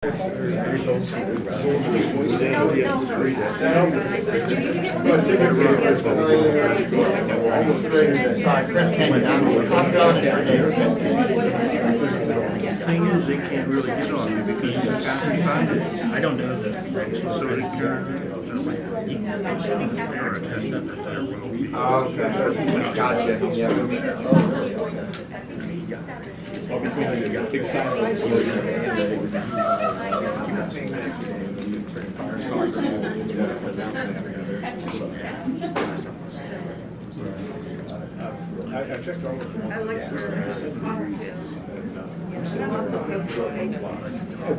Thing is, they can't really get on you because you got to I don't know the regs. so Okay, gotcha, I checked over for one. I like her costumes.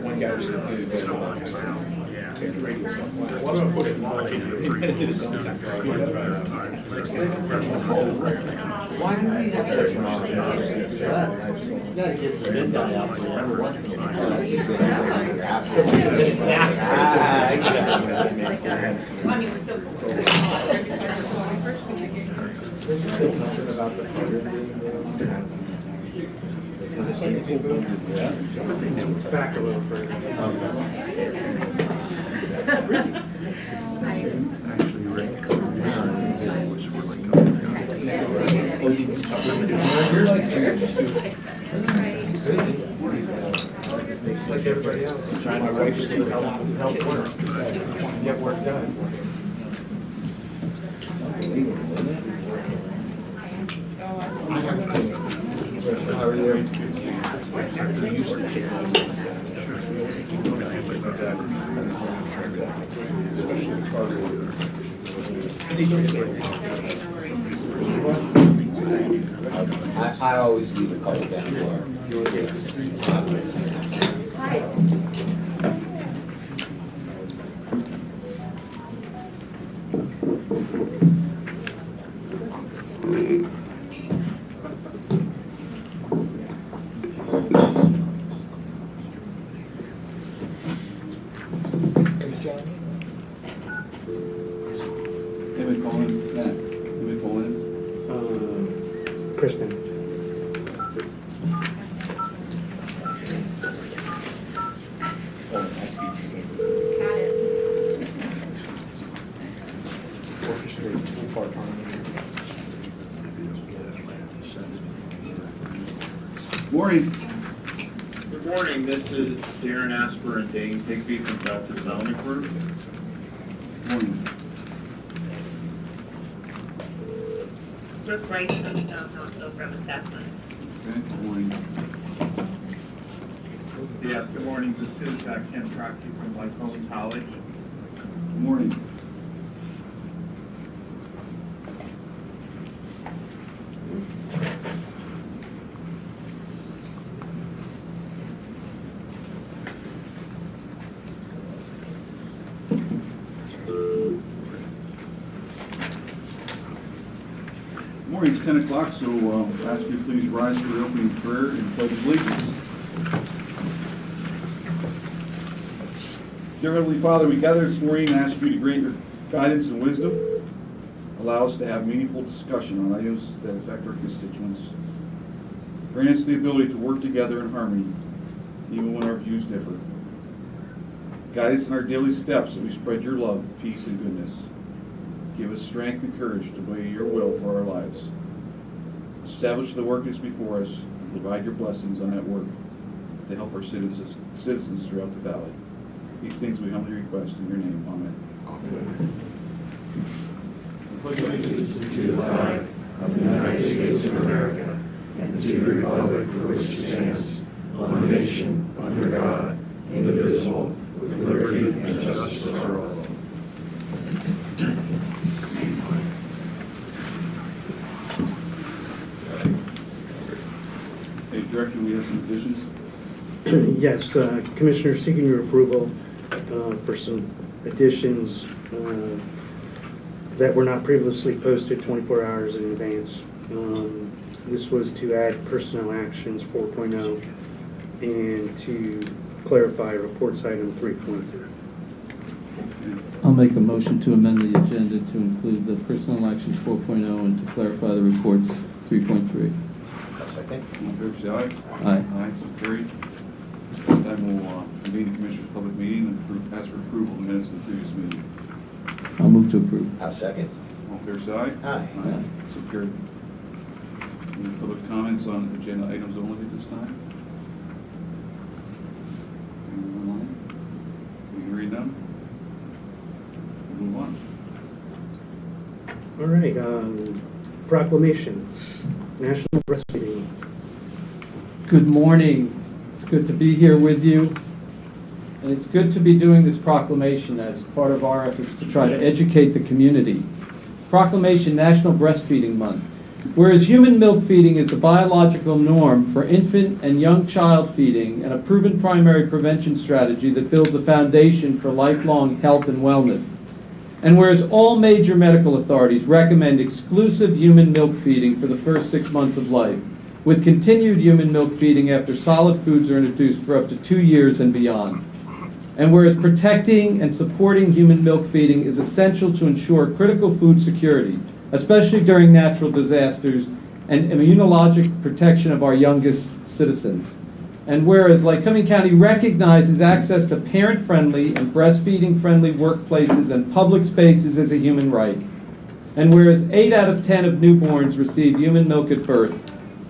One guy was going to take the radio somewhere. Why don't I put it in Why do we have such an opportunity? You gotta give the big guy out there every once in a while. Back a little further. Actually, Rick. It's like everybody else, trying to write to help work, get work done. I haven't seen it. How are you? I always leave a couple down there. Kristen. Morning. Good morning, this is Darren Asper and Dane Higby from Delta Development Group. Morning. Brooke Rice from Downtown Program Assessment. Okay, good morning. Yes, good morning, this is Ken Troxy from Lycoming College. Good morning. Morning, it's 10 o'clock, so ask you please rise for the opening prayer and pledge of allegiance. Dear Heavenly Father, we gather this morning and ask you to grant your guidance and wisdom. Allow us to have meaningful discussion on items that affect our constituents. Grant us the ability to work together in harmony, even when our views differ. Guide us in our daily steps that we spread your love, peace, and goodness. Give us strength and courage to obey your will for our lives. Establish the work that's before us and provide your blessings on that work to help our citizens throughout the valley. These things we humbly request in your name. Amen. Pledge allegiance to the flag of the United States of America and to the republic for which it stands, one nation, under God, indivisible, with liberty and justice for all. Hey, Director, we have some additions. Yes, Commissioner, seeking your approval for some additions that were not previously posted 24 hours in advance. This was to add personnel actions 4.0 and to clarify reports item 3.0. I'll make a motion to amend the agenda to include the personnel actions 4.0 and to clarify the reports 3.3. All in favor, say aye. Aye. Aye, so carried. Then we'll convene the Commissioners' public meeting and ask for approval of the minutes of the previous meeting. I'll move to approve. I'll second. All fair side? Aye. So carried. Any public comments on agenda items only at this time? Anyone online? We can read them. We'll move on. All right, proclamation, National Breastfeeding Month. Good morning. It's good to be here with you. And it's good to be doing this proclamation as part of our efforts to try to educate the community. Proclamation National Breastfeeding Month. Whereas human milk feeding is the biological norm for infant and young child feeding and a proven primary prevention strategy that builds a foundation for lifelong health and wellness. And whereas all major medical authorities recommend exclusive human milk feeding for the first 6 months of life, with continued human milk feeding after solid foods are introduced for up to 2 years and beyond. And whereas protecting and supporting human milk feeding is essential to ensure critical food security, especially during natural disasters and immunologic protection of our youngest citizens. And whereas Lycoming County recognizes access to parent-friendly and breastfeeding-friendly workplaces and public spaces as a human right. And whereas 8 out of 10 of newborns receive human milk at birth,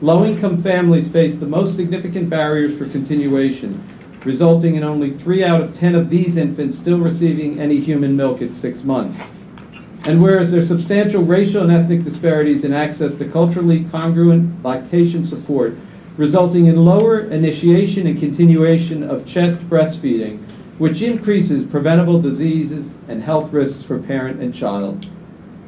low-income families face the most significant barriers for continuation, resulting in only 3 out of 10 of these infants still receiving any human milk at 6 months. And whereas there are substantial racial and ethnic disparities in access to culturally congruent lactation support, resulting in lower initiation and continuation of chest breastfeeding, which increases preventable diseases and health risks for parent and child.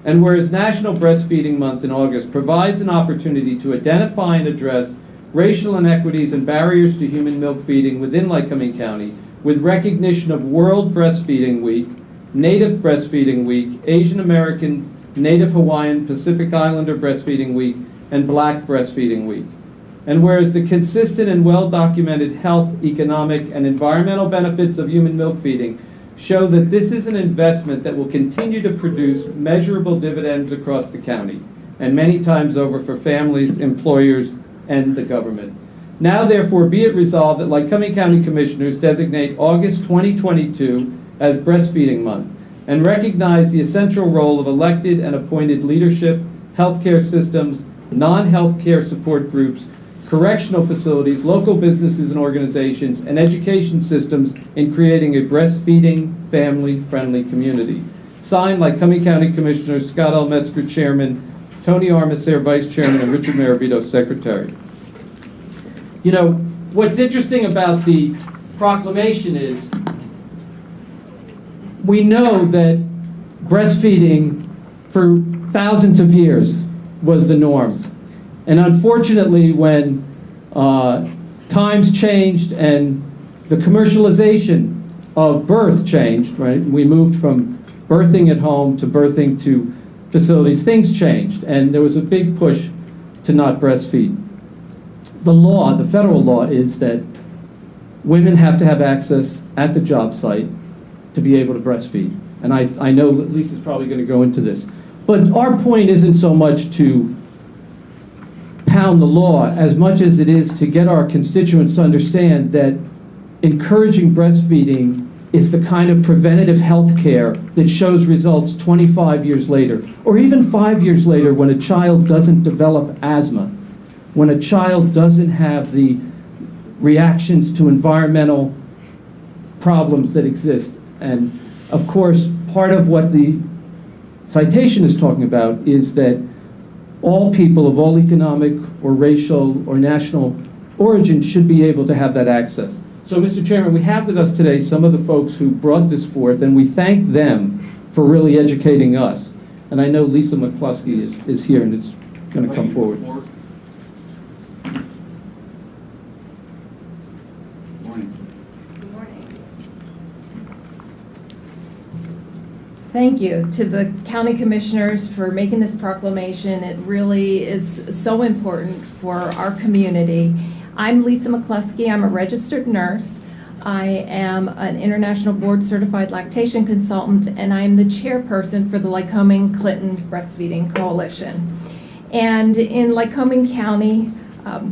And whereas National Breastfeeding Month in August provides an opportunity to identify and address racial inequities and barriers to human milk feeding within Lycoming County, with recognition of World Breastfeeding Week, Native Breastfeeding Week, Asian American, Native Hawaiian, Pacific Islander Breastfeeding Week, and Black Breastfeeding Week. And whereas the consistent and well-documented health, economic, and environmental benefits of human milk feeding show that this is an investment that will continue to produce measurable dividends across the county, and many times over for families, employers, and the government. Now, therefore, be it resolved that Lycoming County Commissioners designate August 2022 as Breastfeeding Month and recognize the essential role of elected and appointed leadership, healthcare systems, non-healthcare support groups, correctional facilities, local businesses and organizations, and education systems in creating a breastfeeding, family-friendly community. Signed, Lycoming County Commissioners Scott L. Metzger, Chairman, Tony Armiser, Vice Chairman, and Richard Maravito, Secretary. You know, what's interesting about the proclamation is we know that breastfeeding for thousands of years was the norm. And unfortunately, when times changed and the commercialization of birth changed, right? We moved from birthing at home to birthing to facilities, things changed, and there was a big push to not breastfeed. The law, the federal law, is that women have to have access at the job site to be able to breastfeed. And I know Lisa's probably going to go into this. But our point isn't so much to pound the law as much as it is to get our constituents to understand that encouraging breastfeeding is the kind of preventative health care that shows results 25 years later, or even 5 years later when a child doesn't develop asthma, when a child doesn't have the reactions to environmental problems that exist. And of course, part of what the citation is talking about is that all people of all economic or racial or national origin should be able to have that access. So, Mr. Chairman, we have with us today some of the folks who brought this forth, and we thank them for really educating us. And I know Lisa McCluskey is here and is going to come forward. Thank you to the county commissioners for making this proclamation. It really is so important for our community. I'm Lisa McCluskey. I'm a registered nurse. I am an international board certified lactation consultant, and I'm the chairperson for the Lycoming Clinton Breastfeeding Coalition. And in Lycoming County,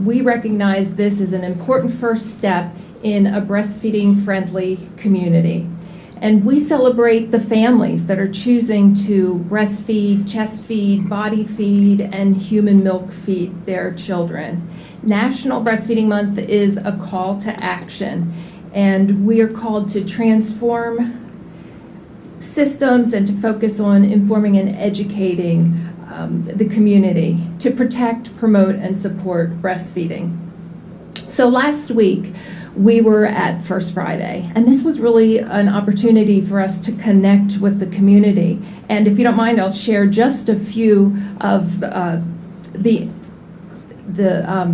we recognize this as an important first step in a breastfeeding-friendly community. And we celebrate the families that are choosing to breastfeed, chest feed, body feed, and human milk feed their children. National Breastfeeding Month is a call to action, and we are called to transform systems and to focus on informing and educating the community to protect, promote, and support breastfeeding. So last week, we were at First Friday, and this was really an opportunity for us to connect with the community. And if you don't mind, I'll share just a few of the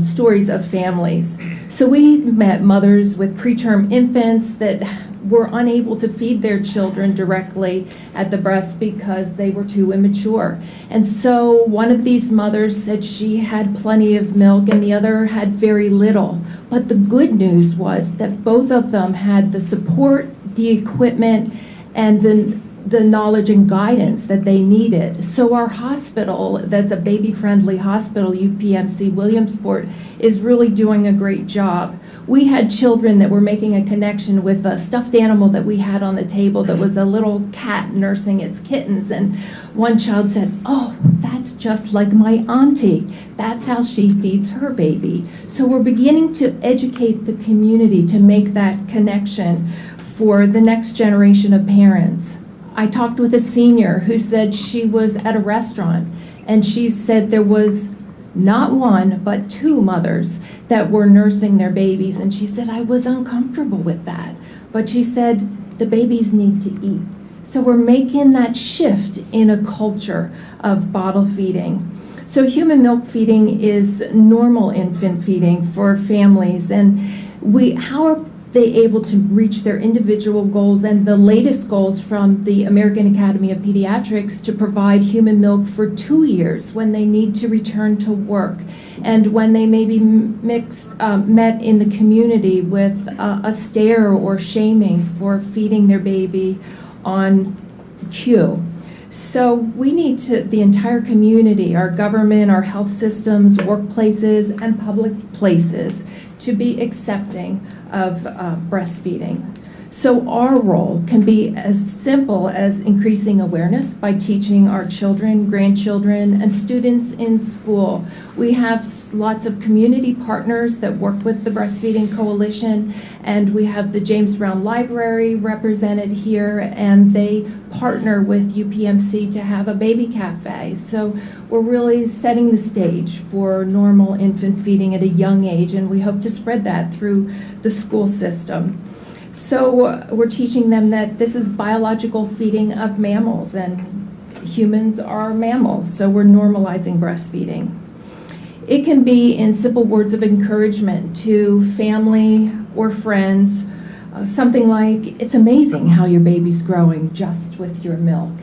stories of families. So we met mothers with preterm infants that were unable to feed their children directly at the breast because they were too immature. And so one of these mothers said she had plenty of milk and the other had very little. But the good news was that both of them had the support, the equipment, and the knowledge and guidance that they needed. So our hospital, that's a baby-friendly hospital, UPMC Williamsport, is really doing a great job. We had children that were making a connection with a stuffed animal that we had on the table that was a little cat nursing its kittens. And one child said, "Oh, that's just like my auntie. That's how she feeds her baby." So we're beginning to educate the community to make that connection for the next generation of parents. I talked with a senior who said she was at a restaurant and she said there was not one, but two mothers that were nursing their babies. And she said, I was uncomfortable with that. But she said, the babies need to eat. So we're making that shift in a culture of bottle feeding. So human milk feeding is normal infant feeding for families. And how are they able to reach their individual goals and the latest goals from the American Academy of Pediatrics to provide human milk for 2 years when they need to return to work and when they may be met in the community with a stare or shaming for feeding their baby on cue. So we need the entire community, our government, our health systems, workplaces, and public places to be accepting of breastfeeding. So our role can be as simple as increasing awareness by teaching our children, grandchildren, and students in school. We have lots of community partners that work with the Breastfeeding Coalition, and we have the James Brown Library represented here, and they partner with UPMC to have a baby cafe. So we're really setting the stage for normal infant feeding at a young age, and we hope to spread that through the school system. So we're teaching them that this is biological feeding of mammals, and humans are mammals, so we're normalizing breastfeeding. It can be in simple words of encouragement to family or friends, something like, it's amazing how your baby's growing just with your milk,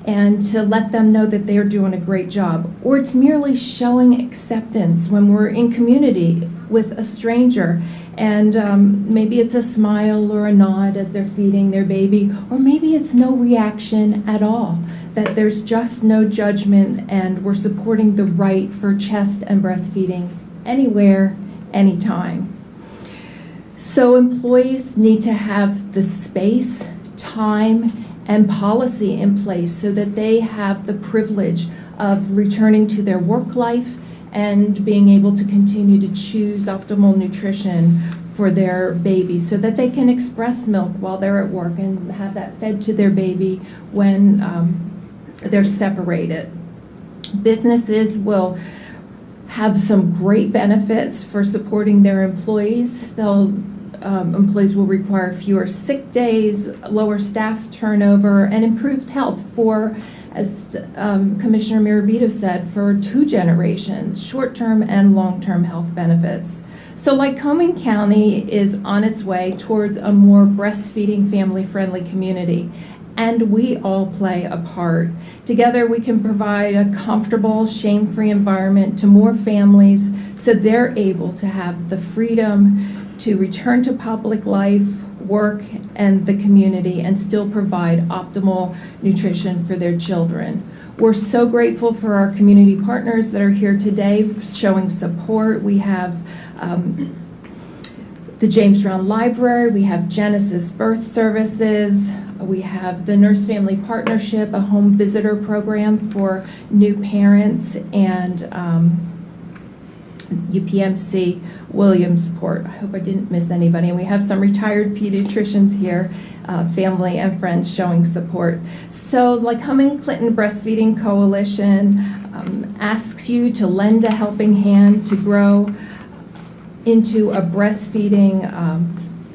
and to let them know that they're doing a great job. Or it's merely showing acceptance when we're in community with a stranger, and maybe it's a smile or a nod as they're feeding their baby, or maybe it's no reaction at all, that there's just no judgment, and we're supporting the right for chest and breastfeeding anywhere, anytime. So employees need to have the space, time, and policy in place so that they have the privilege of returning to their work life and being able to continue to choose optimal nutrition for their baby so that they can express milk while they're at work and have that fed to their baby when they're separated. Businesses will have some great benefits for supporting their employees. Employees will require fewer sick days, lower staff turnover, and improved health for, as Commissioner Mirabito said, for 2 generations, short-term and long-term health benefits. So Lycoming County is on its way towards a more breastfeeding, family-friendly community, and we all play a part. Together we can provide a comfortable, shame-free environment to more families so they're able to have the freedom to return to public life, work, and the community, and still provide optimal nutrition for their children. We're so grateful for our community partners that are here today showing support. We have the James Brown Library, we have Genesis Birth Services, we have the Nurse Family Partnership, a home visitor program for new parents, and UPMC Williamsport. I hope I didn't miss anybody. And we have some retired pediatricians here, family and friends showing support. So Lycoming Clinton Breastfeeding Coalition asks you to lend a helping hand to grow into a breastfeeding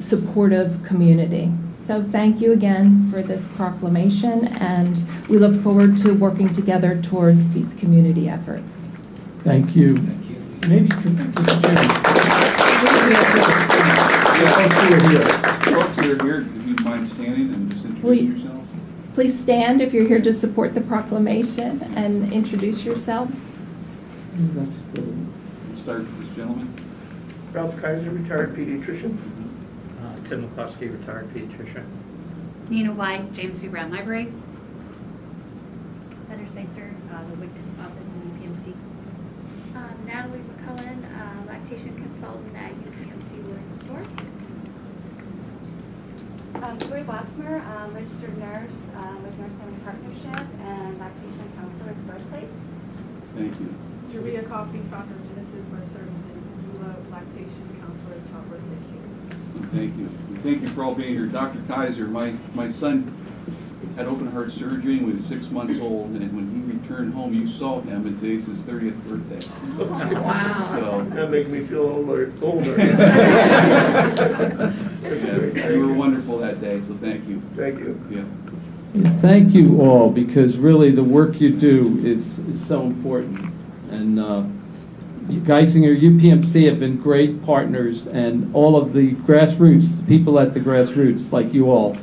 supportive community. So thank you again for this proclamation, and we look forward to working together towards these community efforts. Thank you. Maybe, Mr. Chairman. Folks who are here, if you mind standing and just introducing yourselves. Please stand if you're here to support the proclamation and introduce yourselves. That's good. We'll start with this gentleman. Ralph Kaiser, retired pediatrician. Tim McCluskey, retired pediatrician. Nina White, James V. Brown Library. Heather Seitzer, the WIC office in UPMC. Natalie McCullen, lactation consultant at UPMC Williamsport. Tori Glassmer, registered nurse with Nurse Family Partnership and lactation counselor at Birthplace. Thank you. Julia Coffey, founder of Genesis Birth Services, doula, lactation counselor at Childbirth Care. Thank you. Thank you for all being here. Dr. Kaiser, my son had open heart surgery when he was 6 months old, and when he returned home, you saw him, and today's his 30th birthday. Wow. So, That makes me feel older. yeah, you were wonderful that day, so thank you. Thank you. Yeah. Thank you all, because really the work you do is so important. And you Geisinger, UPMC have been great partners, and all of the grassroots, people at the grassroots, like you all,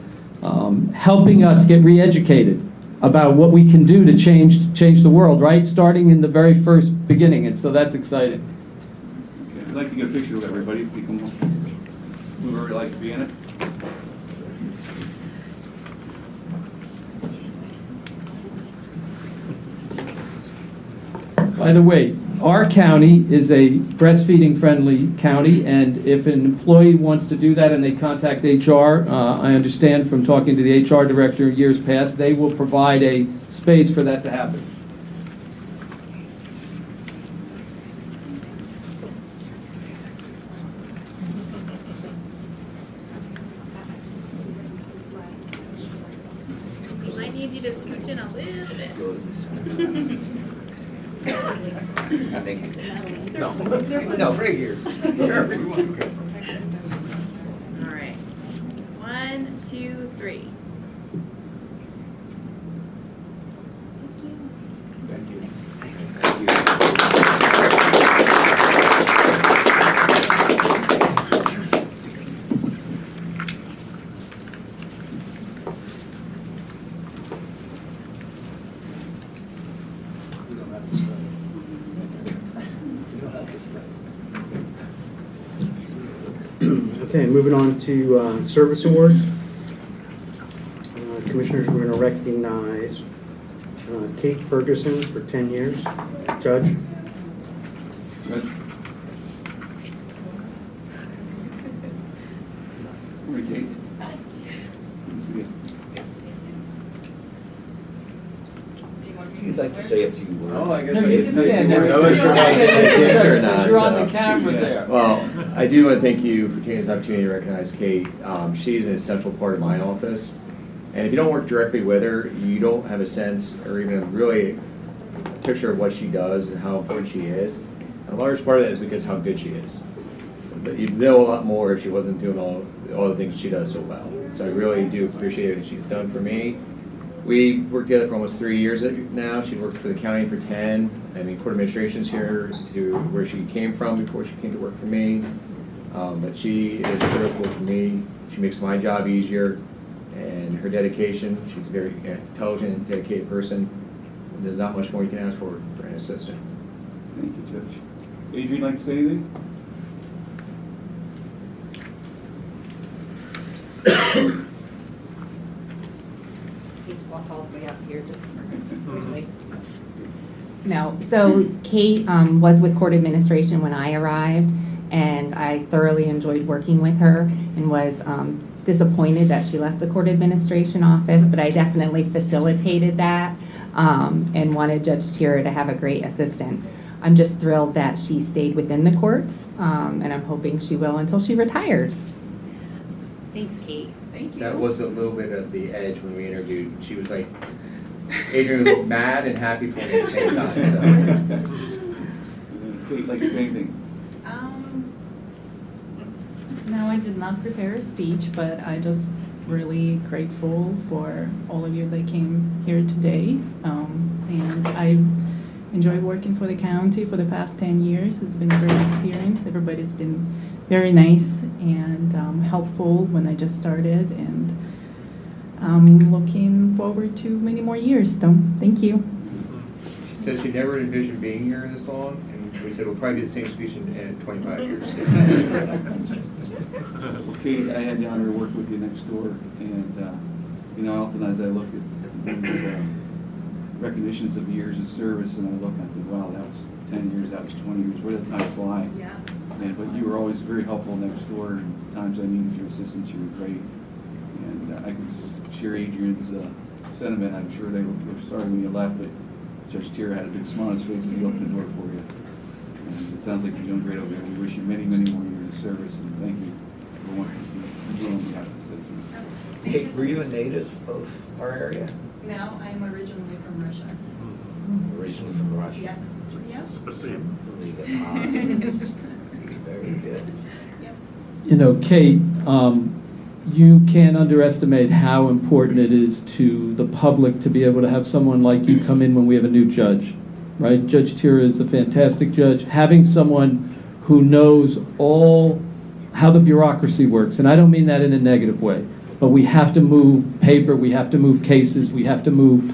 helping us get re-educated about what we can do to change the world, right? Starting in the very first beginning, and so that's exciting. Okay. I'd like to get a picture of everybody. If you can move over, like to be in it. By the way, our county is a breastfeeding-friendly county, and if an employee wants to do that and they contact HR, I understand from talking to the HR director in years past, they will provide a space for that to happen. We might need you to scooch in a little bit. I think. No, right here. Wherever you want to go. All right. 1, 2, 3. Thank you. Okay, moving on to service awards. Commissioners, we're going to recognize Kate Ferguson for 10 years. Judge. Judge. Morning, Kate. Good to see you. If you'd like to say a few words. Oh, I guess No, I you can can say stand more. there. No, it's for my kids or not, You're on so. the camera there. Well, I do want to thank you for taking this opportunity to recognize Kate. She's an essential part of my office. And if you don't work directly with her, you don't have a sense or even really a picture of what she does and how important she is. And a large part of that is because how good she is. But you'd know a lot more if she wasn't doing all the things she does so well. So I really do appreciate what she's done for me. We worked together for almost 3 years now. She worked for the county for 10. I mean, court administration's here to where she came from before she came to work for me. But she is critical for me. She makes my job easier. And her dedication, she's a very intelligent, dedicated person. There's not much more you can ask for an assistant. Thank you, Judge. Adrian, like to say anything? Walk all the way up here just quickly. No, so Kate was with court administration when I arrived, and I thoroughly enjoyed working with her and was disappointed that she left the court administration office, but I definitely facilitated that and wanted Judge Tier to have a great assistant. I'm just thrilled that she stayed within the courts, and I'm hoping she will until she retires. Thanks, Kate. Thank you. That was a little bit of the edge when we interviewed. She was like, Adrian was mad and happy for me at the same time. So. Kate, like to say anything? No, I did not prepare a speech, but I just really grateful for all of you that came here today. And I enjoyed working for the county for the past 10 years. It's been a great experience. Everybody's been very nice and helpful when I just started. And I'm looking forward to many more years. So thank you. She said she never envisioned being here this long, and we said we'll probably do the same speech in 25 years. Well, Kate, I had the honor to work with you next door, and often as I look at these recognitions of years of service, and I look and I think, wow, that was 10 years, that was 20 years, where did the time fly? Yeah. But you were always very helpful next door, and times I needed your assistance, you were great. And I can share Adrian's sentiment. I'm sure they were sorry when you left, but Judge Tier had a big smile on his face as he opened the door for you. And it sounds like you're doing great over there. We wish you many, many more years of service, and thank you for what you're doing on behalf of the citizens. Kate, were you a native of our area? No, I'm originally from Russia. Originally from Russia? Yes. Yes. Very good. You know, Kate, you can't underestimate how important it is to the public to be able to have someone like you come in when we have a new judge, right? Judge Tier is a fantastic judge. Having someone who knows all how the bureaucracy works, and I don't mean that in a negative way, but we have to move paper, we have to move cases, we have to move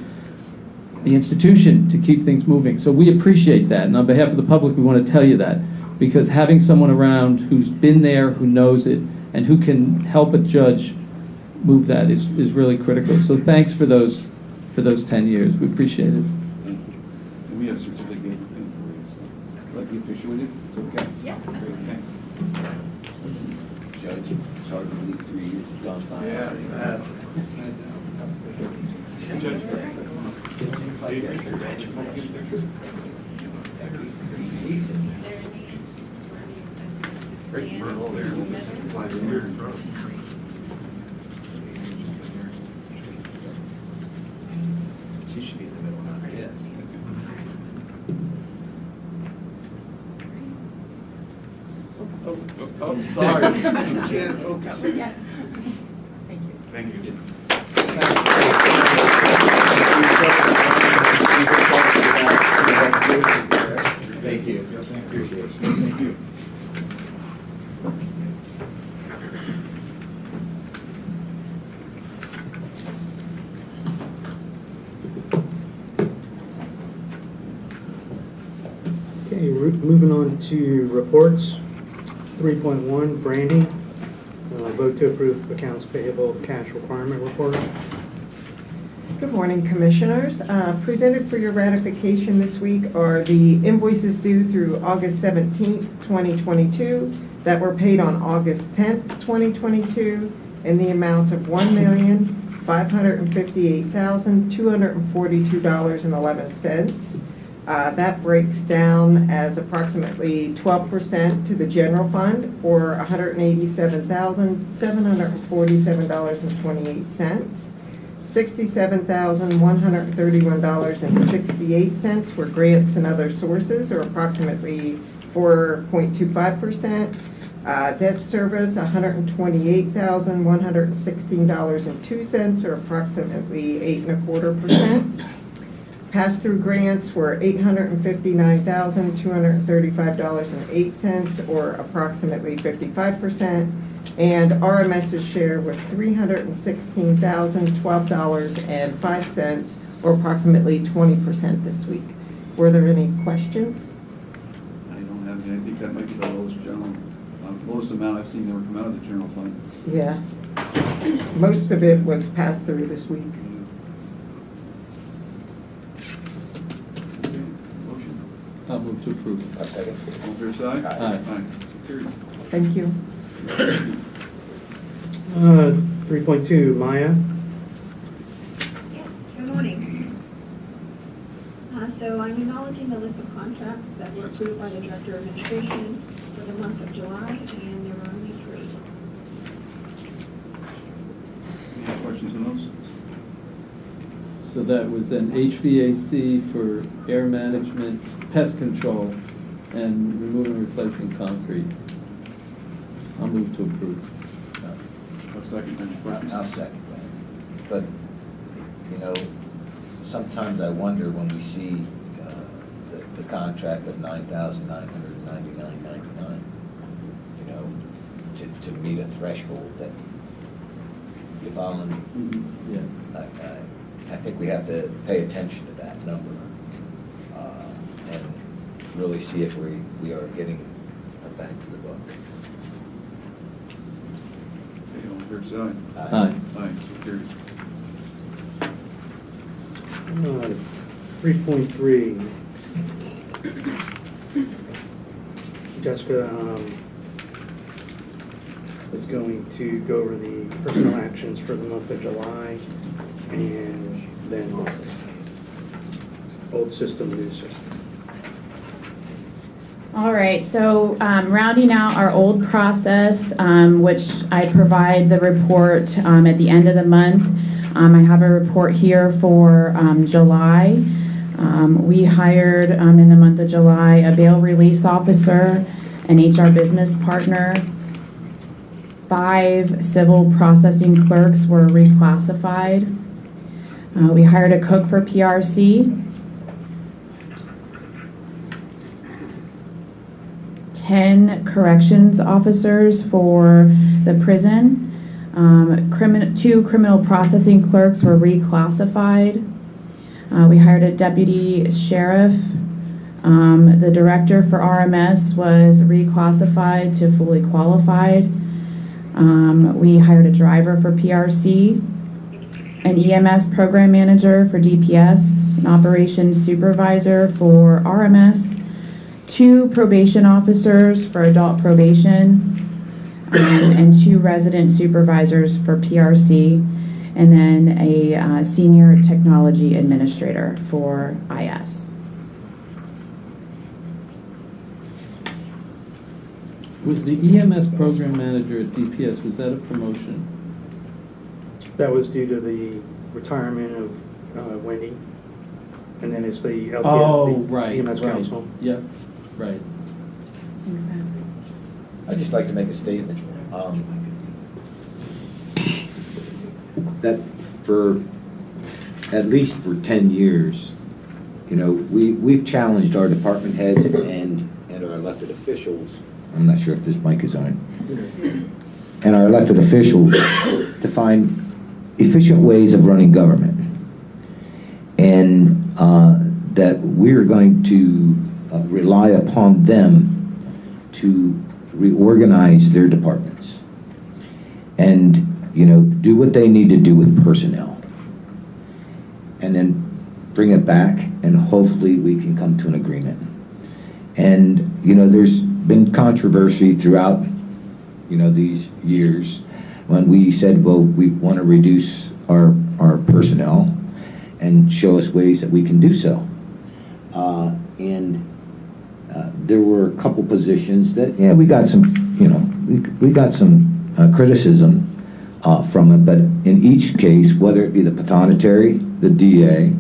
the institution to keep things moving. So we appreciate that, and on behalf of the public, we want to tell you that, because having someone around who's been there, who knows it, and who can help a judge move that is really critical. So thanks for those 10 years. We appreciate it. Thank you. And we have a certificate for you, so I'd like to get a picture with you. It's okay. Yeah, that's Great, okay. thanks. Judge, sorry to believe 3 years have gone by. Yes. Judge, come She should be in the middle now. Yes. Oh, sorry. She had to focus. Yeah. Thank you. Thank you. Thank you. Appreciate it. Thank you. Okay, moving on to reports. 3.1, Brandy. Vote to approve accounts payable cash requirement report. Good morning, Commissioners. Presented for your ratification this week are the invoices due through August 17th, 2022, that were paid on August 10th, 2022, in the amount of $1,558,242.11. That breaks down as approximately 12% to the general fund, or $187,747.28. $67,131.68 were grants and other sources, or approximately 4.25%. Debt service, $128,116.02, or approximately 8.25%. Pass-through grants were $859,235.08, or approximately 55%. And RMS's share was $316,012.05, or approximately 20% this week. Were there any questions? I don't have any. I think that might be the lowest lowest amount I've seen ever come out of the general fund. Yeah. Most of it was passed through this week. Motion. I'll move to approve. A second. All fair side? Aye. Okay. carried. Thank you. 3.2, Maya. Good morning. So I'm acknowledging the list of contracts that were approved by the Director of Administration for the month of July, and there were only 3. Any questions on those? So that was an HVAC for air management, pest control, and removing and replacing concrete. I'll move to approve. I'll second. Any questions? I'll second that. But, you know, sometimes I wonder when we see the contract of $9,999.99, you know, to meet a threshold that you follow me? Yeah. I think we have to pay attention to that number and really see if we are getting a bang for the buck. Okay, all in favor, say aye. Aye. Aye, so carried. 3.3. Jessica is going to go over the personnel actions for the month of July and then old system, new system. All right, so rounding out our old process, which I provide the report at the end of the month. I have a report here for July. We hired in the month of July a bail release officer, an HR business partner. 5 civil processing clerks were reclassified. We hired a cook for PRC. 10 corrections officers for the prison. 2 criminal processing clerks were reclassified. We hired a deputy sheriff. The director for RMS was reclassified to fully qualified. We hired a driver for PRC, an EMS program manager for DPS, an operations supervisor for RMS, 2 probation officers for adult probation, and 2 resident supervisors for PRC, and then a senior technology administrator for IS. Was the EMS program manager at DPS, was that a promotion? That was due to the retirement of Wendy, and then it's the LTF, Oh, the right, EMS right. council. Yep, right. I'd just like to make a statement. That for, at least for 10 years, you know, we've challenged our department heads and our elected officials, I'm not sure if this mic is on, and our elected officials to find efficient ways of running government. And that we're going to rely upon them to reorganize their departments and, you know, do what they need to do with personnel, and then bring it back, and hopefully we can come to an agreement. And, you know, there's been controversy throughout, you know, these years when we said, well, we want to reduce our personnel and show us ways that we can do so. There were a couple positions that, yeah, we got some, you know, we got some criticism from it, but in each case, whether it be the pathonetary, the DA,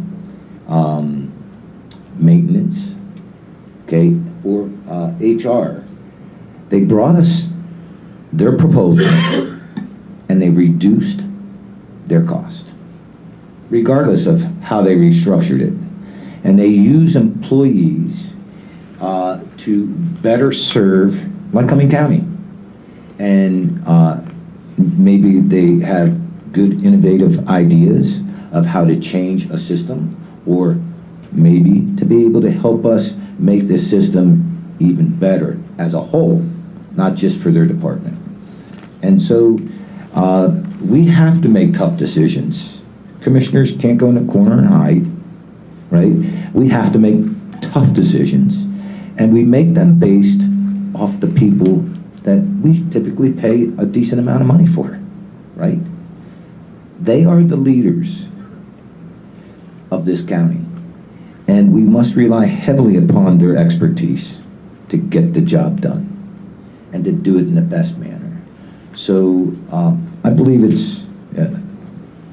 maintenance, okay, or HR, they brought us their proposal and they reduced their cost, regardless of how they restructured it. And they use employees to better serve Lycoming County. And maybe they have good innovative ideas of how to change a system, or maybe to be able to help us make this system even better as a whole, not just for their department. And so we have to make tough decisions. Commissioners can't go in a corner and hide, right? We have to make tough decisions, and we make them based off the people that we typically pay a decent amount of money for, right? They are the leaders of this county, and we must rely heavily upon their expertise to get the job done and to do it in the best manner. So I believe it's,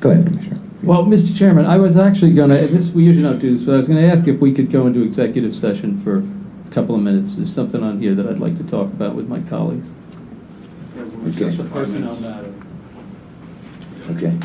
go ahead, Commissioner. Well, Mr. Chairman, I was actually going to, we usually don't do this, but I was going to ask if we could go into executive session for a couple of minutes. There's something on here that I'd like to talk about with my colleagues. Okay. It's a personnel matter. Okay.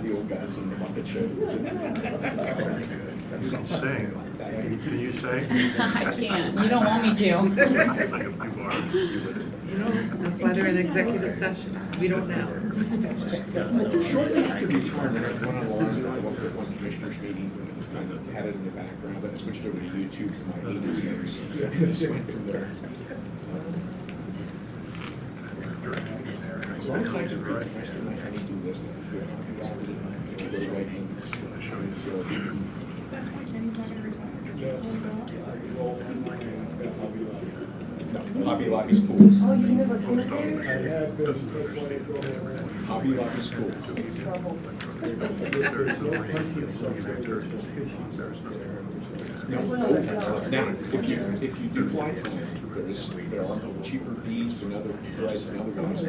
The old guys in the Muppet Show. That's what I'm saying. Can you say? I can't. You don't want me to. That's why they're in executive session. We don't know. Shortly after retirement, I went on the last time I worked at one commissioners meeting, and it was kind of had it in the background, then I switched over to YouTube for my maintenance notes. Just went from there. As long as I can read, I still might need to do this. No, Hobby Lobby is cool. Oh, you never been there? I have been. Hobby Lobby is cool. It's trouble. Now, if you do fly there are cheaper fees and other prices and other ones.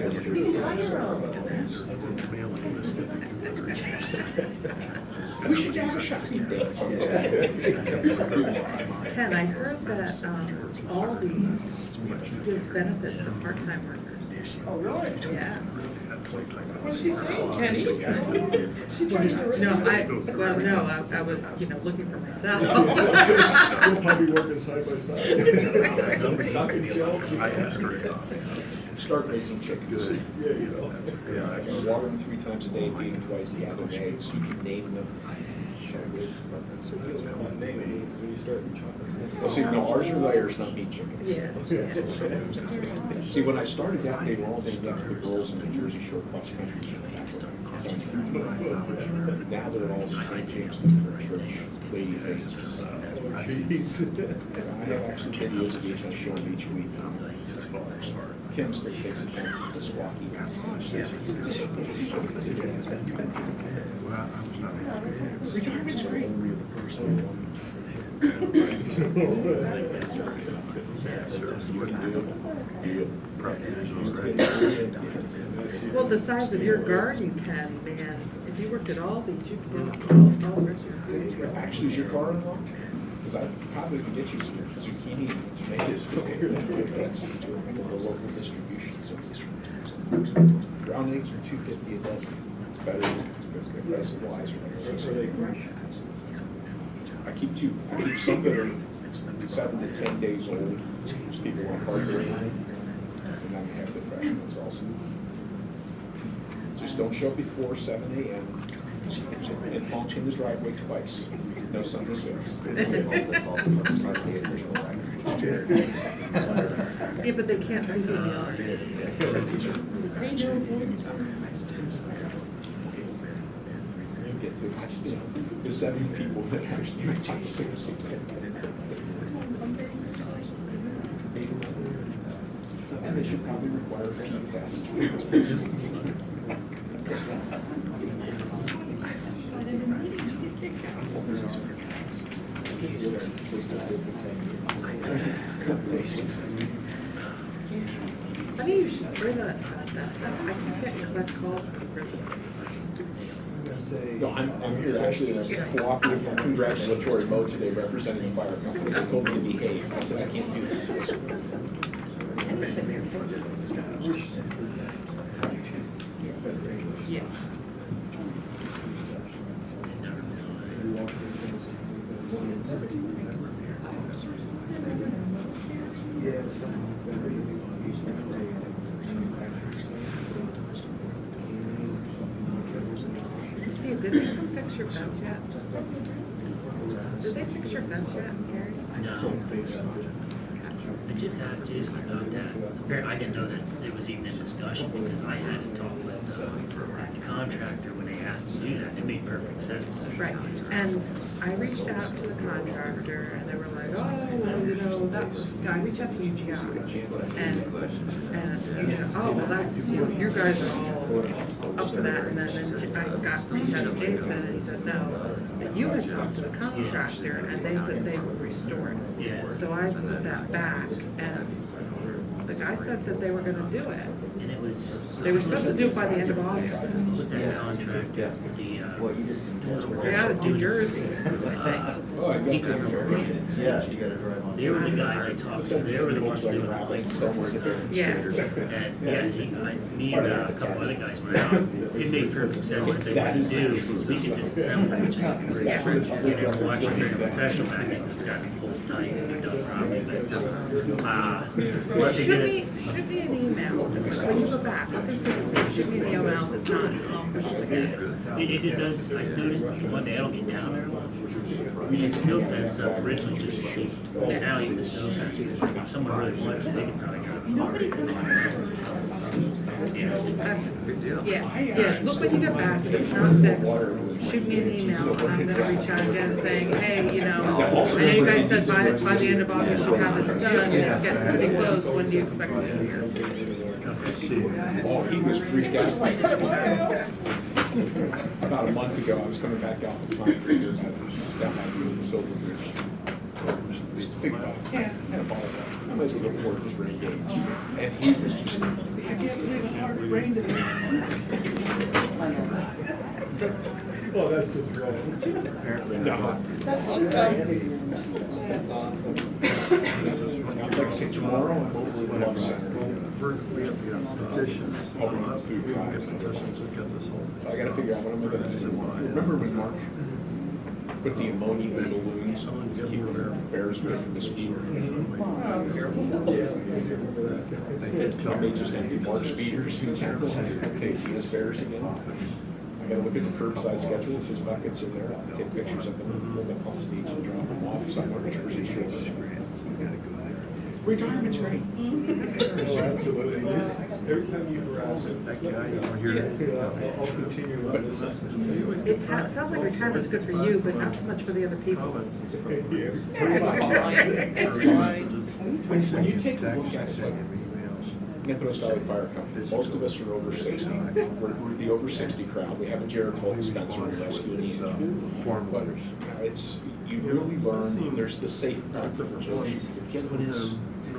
We should have a shot date someday. Ken, I heard that all these gives benefits to part-time workers. Oh, really? Yeah. What's she saying, Kenny? No, I was, looking for myself. We'll probably working side by side. I asked her. Start raising chickens. Yeah, I can water them 3 times a day, feed them twice, the other eggs, you can name them. Well, see, no, ours are layers, not meat chickens. Yeah. See, when I started that, they were all named after the girls in the Jersey Shore cross country. Now they're all St. James Church ladies' aces. I have actually videos of each, I show them each week. Kim still takes a chance to squawky. Retirement's great. Well, the size of your garden, Ken, man, if you worked at Aldi's, you could get all the rest of your food. Actually, is your car unlocked? Because I probably could get you some zucchini and tomatoes. That's the local distribution. Ground eggs are $2.50 a dozen. It's better than price of wise. So they I keep some that are 7 to 10 days old. Just keep them on hard grain. And then have the fresh ones also. Just don't show up before 7 a.m. and honk in the driveway twice. No Sunday sales. Yeah, but they can't see you in the audience. The 7 people that actually and they should probably require a pee test. Funny you should say that. I can get collect calls from the prison. No, I'm here actually in a cooperative and congratulatory mode today representing the fire company. They told me to behave. I said I can't do this. Yeah. did they come fix your fence yet? Did they fix your fence yet, Gary? No. I just asked Jason about that. Apparently, I didn't know that it was even in discussion because I had to talk with the contractor when they asked to do that. It made perfect sense. Right, and I reached out to the contractor, and they were like, oh, well, you know, I reached out to UGI, and UGI, oh, well, that, you know, your guys are all up to that, and then I got reached out to Jason, and he said, no, that you had talked to the contractor, and they said they would restore it. Yeah. So I put that back, and the guy said that they were gonna do it. And it was. They were supposed to do it by the end of August. What was that contractor? They're out of New Jersey, I He couldn't remember. They were the guys I talked to. They were the ones doing the lights and stuff. Yeah. And me and a couple other guys went out. It made perfect sense what they wanted to do. So we could disassemble it, which is great. You know, watching the professional back then, it's got to be pulled tight and they're done properly. But unless they did it. Shoot me an email, when you go back, look and see if it's, shoot me an email that's not accomplished again. It does, I noticed that the one day I don't get down there a lot. The snow fence originally just keep down even the snow fence. If someone really wanted to, they could probably drive Yeah, look when you get back, if it's not fixed, shoot me an email, and I'm gonna reach out again saying, hey, you know, I know you guys said by the end of August you'll have this done, and it's getting pretty close, when do you expect it to be here? Oh, he was freaked out. About a month ago, I was coming back out from Pine Creek, I was down by the Silver Bridge. Just think about it. Yeah, I had a ball of that. I might as well go to work this rain game. And he was just, I can't believe how hard it rained today. Oh, that's just wrong. No. That's awesome. That's awesome. I'd like to see tomorrow, and hopefully we'll have We have to get petitions. food drives. Petitions and get this whole thing. So I gotta figure out what I'm gonna do. Remember when Mark put the ammonia in balloons to keep their bears away from the speeder? Tell me just empty Mark's feeders in town. Okay, see his bears again. I gotta look at the curbside schedule, if his buckets are there, I'll take pictures of them, pull them off stage and drop them off somewhere in Jersey Shore. Retirement's ready. Oh, absolutely. Every time you harass that guy, you'll hear it. I'll continue on this message. It sounds like retirement's good for you, but not so much for the other people. It's fine. When you take a look at it, like Nicholas Valley Fire Company, most of us are over 60. We're the over 60 crowd. We have a Jericho dispenser and rescue needs. But it's, you really learn, there's the safe practice.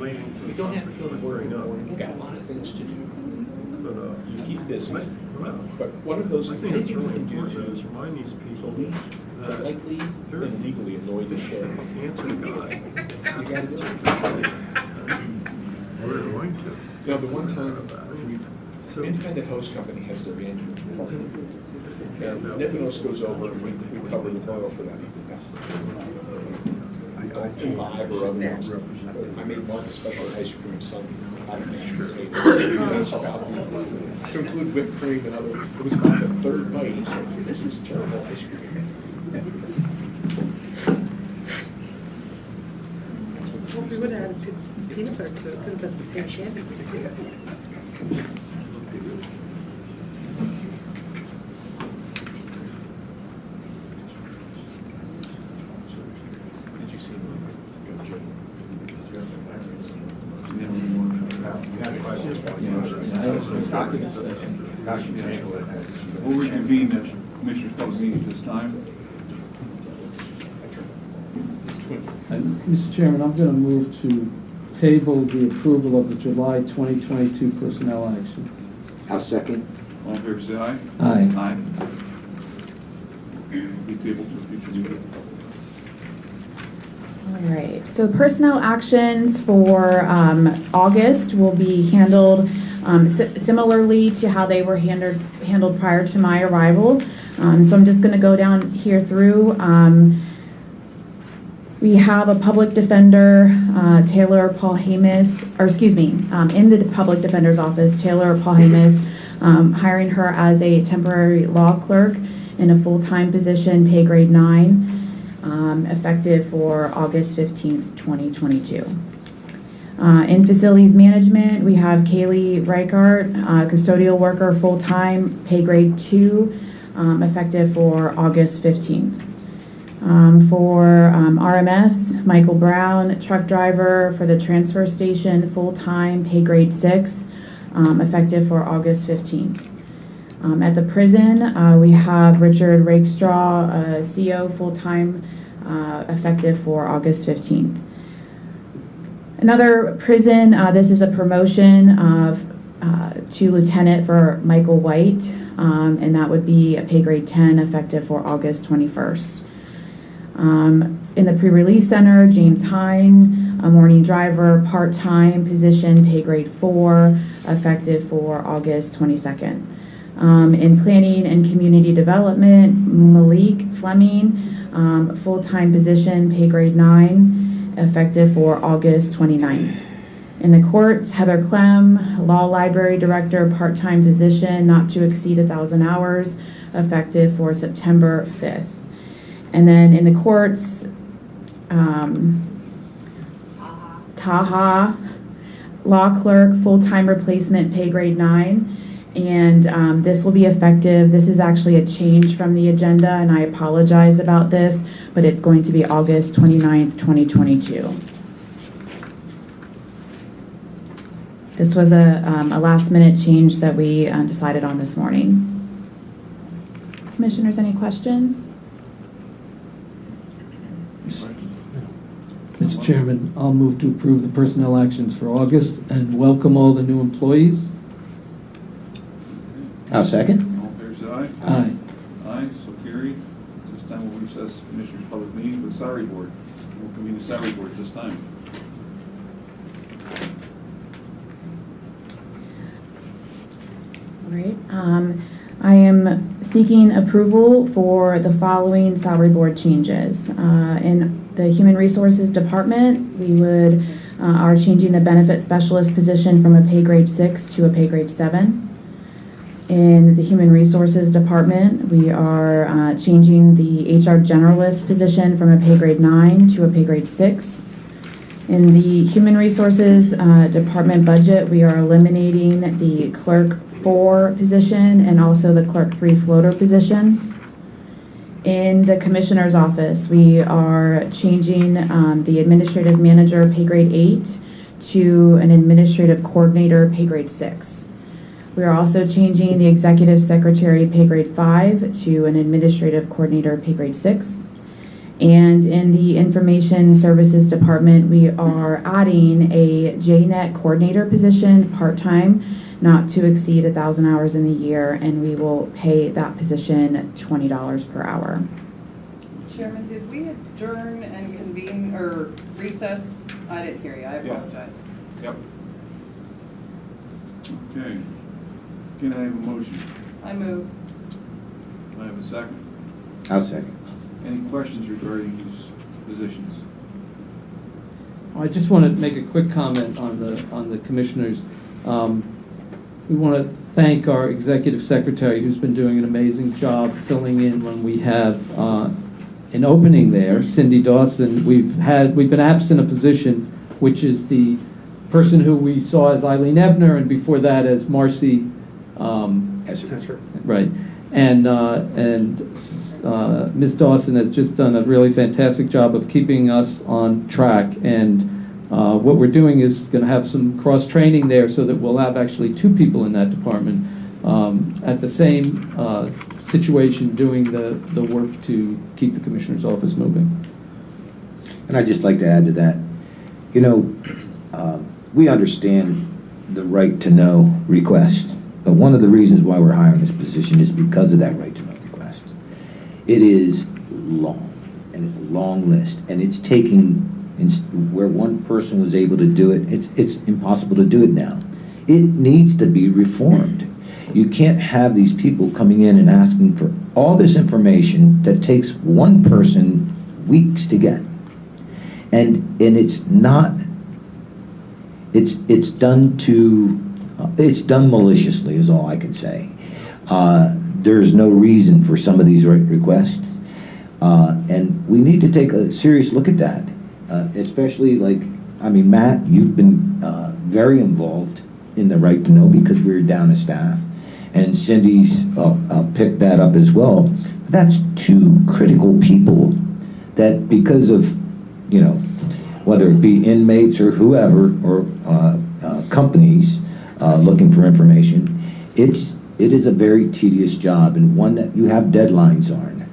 You don't have to go to work in the morning. You've got a lot of things to do. You keep busy. But one of those things it's you really can do important is is remind these people politely and legally annoy the sheriff. answer to God. You gotta do it. We're going to. You know, the one time, Independent Host Company has their annual party. And Nicholas goes over and we cover the borough for that. Live or otherwise. I made Mark a special ice cream sundae. I don't know. To include whipped cream and other, it was about the third bite. He said, this is terrible ice cream. Well, if we would have added peanut butter to it, could have been pink candy. We'll reconvene the Commissioners' Public Meeting at this time. And, Mr. Chairman, I'm going to move to table the approval of the July 2022 personnel action. I'll second. All in favor, say aye. Aye. Aye. Be tabled to a future meeting. All right, so personnel actions for August will be handled similarly to how they were handled prior to my arrival. So I'm just going to go down here through. We have a public defender, Taylor Paul Hamus, or excuse me, in the public defender's office, Taylor Paul Hamus, hiring her as a temporary law clerk in a full-time position, pay grade 9, effective for August 15th, 2022. In facilities management, we have Kaylee Reichart, custodial worker, full-time, pay grade 2, effective for August 15th. For RMS, Michael Brown, truck driver for the transfer station, full-time, pay grade 6, effective for August 15th. At the prison, we have Richard Rakestraw, CO, full-time, effective for August 15th. Another prison, this is a promotion to lieutenant for Michael White, and that would be a pay grade 10, effective for August 21st. In the pre-release center, James Hine, a morning driver, part-time position, pay grade 4, effective for August 22nd. In planning and community development, Malik Fleming, full-time position, pay grade 9, effective for August 29th. In the courts, Heather Clem, law library director, part-time position, not to exceed 1,000 hours, effective for September 5th. And then in the courts, Taha, law clerk, full-time replacement, pay grade 9. And this will be effective. This is actually a change from the agenda, and I apologize about this, but it's going to be August 29th, 2022. This was a last-minute change that we decided on this morning. Commissioners, any questions? Mr. Chairman, I'll move to approve the personnel actions for August and welcome all the new employees. I'll second. All in favor, say aye. Aye. Aye, so carried. This time we'll recess Commissioners' Public Meeting for the Salary Board. We'll convene the Salary Board at this time. All right. I am seeking approval for the following salary board changes. In the Human Resources Department, we are changing the benefit specialist position from a pay grade 6 to a pay grade 7. In the Human Resources Department, we are changing the HR generalist position from a pay grade 9 to a pay grade 6. In the Human Resources Department budget, we are eliminating the clerk 4 position and also the clerk 3 floater position. In the Commissioner's office, we are changing the administrative manager pay grade 8 to an administrative coordinator pay grade 6. We are also changing the executive secretary pay grade 5 to an administrative coordinator pay grade 6. And in the information services department, we are adding a JNet coordinator position part-time, not to exceed 1,000 hours in the year, and we will pay that position $20 per hour. Chairman, did we adjourn and convene or recess? I didn't hear you, I apologize. Yep. Okay. Can I have a motion? I move. Do I have a second? I'll second. Any questions regarding these positions? I just want to make a quick comment on the commissioners. We want to thank our executive secretary, who's been doing an amazing job filling in when we have an opening there, Cindy Dawson. We've been absent a position, which is the person who we saw as Eileen Ebner, and before that as Marcy. Right, and Ms. Dawson has just done a really fantastic job of keeping us on track. And what we're doing is going to have some cross-training there so that we'll have actually 2 people in that department at the same situation doing the work to keep the Commissioner's office moving. And I'd just like to add to that, we understand the right to know request, but one of the reasons why we're hiring this position is because of that right to know request. It is long, and it's a long list, and it's taking, where one person was able to do it, it's impossible to do it now. It needs to be reformed. You can't have these people coming in and asking for all this information that takes one person weeks to get. And it's not, it's done maliciously is all I can say. There's no reason for some of these requests. And we need to take a serious look at that, especially Matt, you've been very involved in the right to know because we were down a staff, and Cindy's picked that up as well. That's two critical people that because of, whether it be inmates or whoever, or companies looking for information, it is a very tedious job and one that you have deadlines on.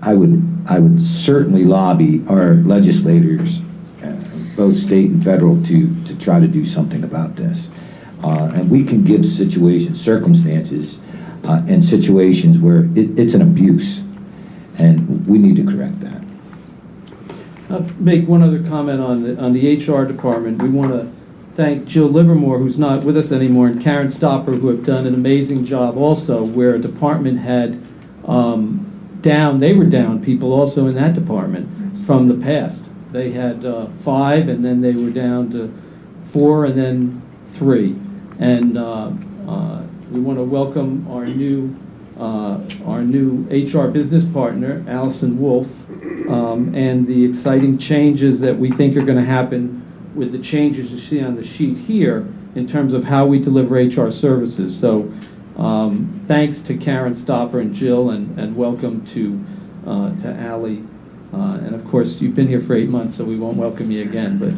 I would certainly lobby our legislators, both state and federal, to try to do something about this. And we can give circumstances, and situations where it's an abuse, and we need to correct that. I'll make one other comment on the HR department. We want to thank Jill Livermore, who's not with us anymore, and Karen Stopper, who have done an amazing job also, where a department had they were down people also in that department from the past. They had 5, and then they were down to 4, and then 3. And we want to welcome our new HR business partner, Allison Wolf, and the exciting changes that we think are going to happen with the changes you see on the sheet here in terms of how we deliver HR services. So thanks to Karen Stopper and Jill, and welcome to Allie. And of course, you've been here for 8 months, so we won't welcome you again. But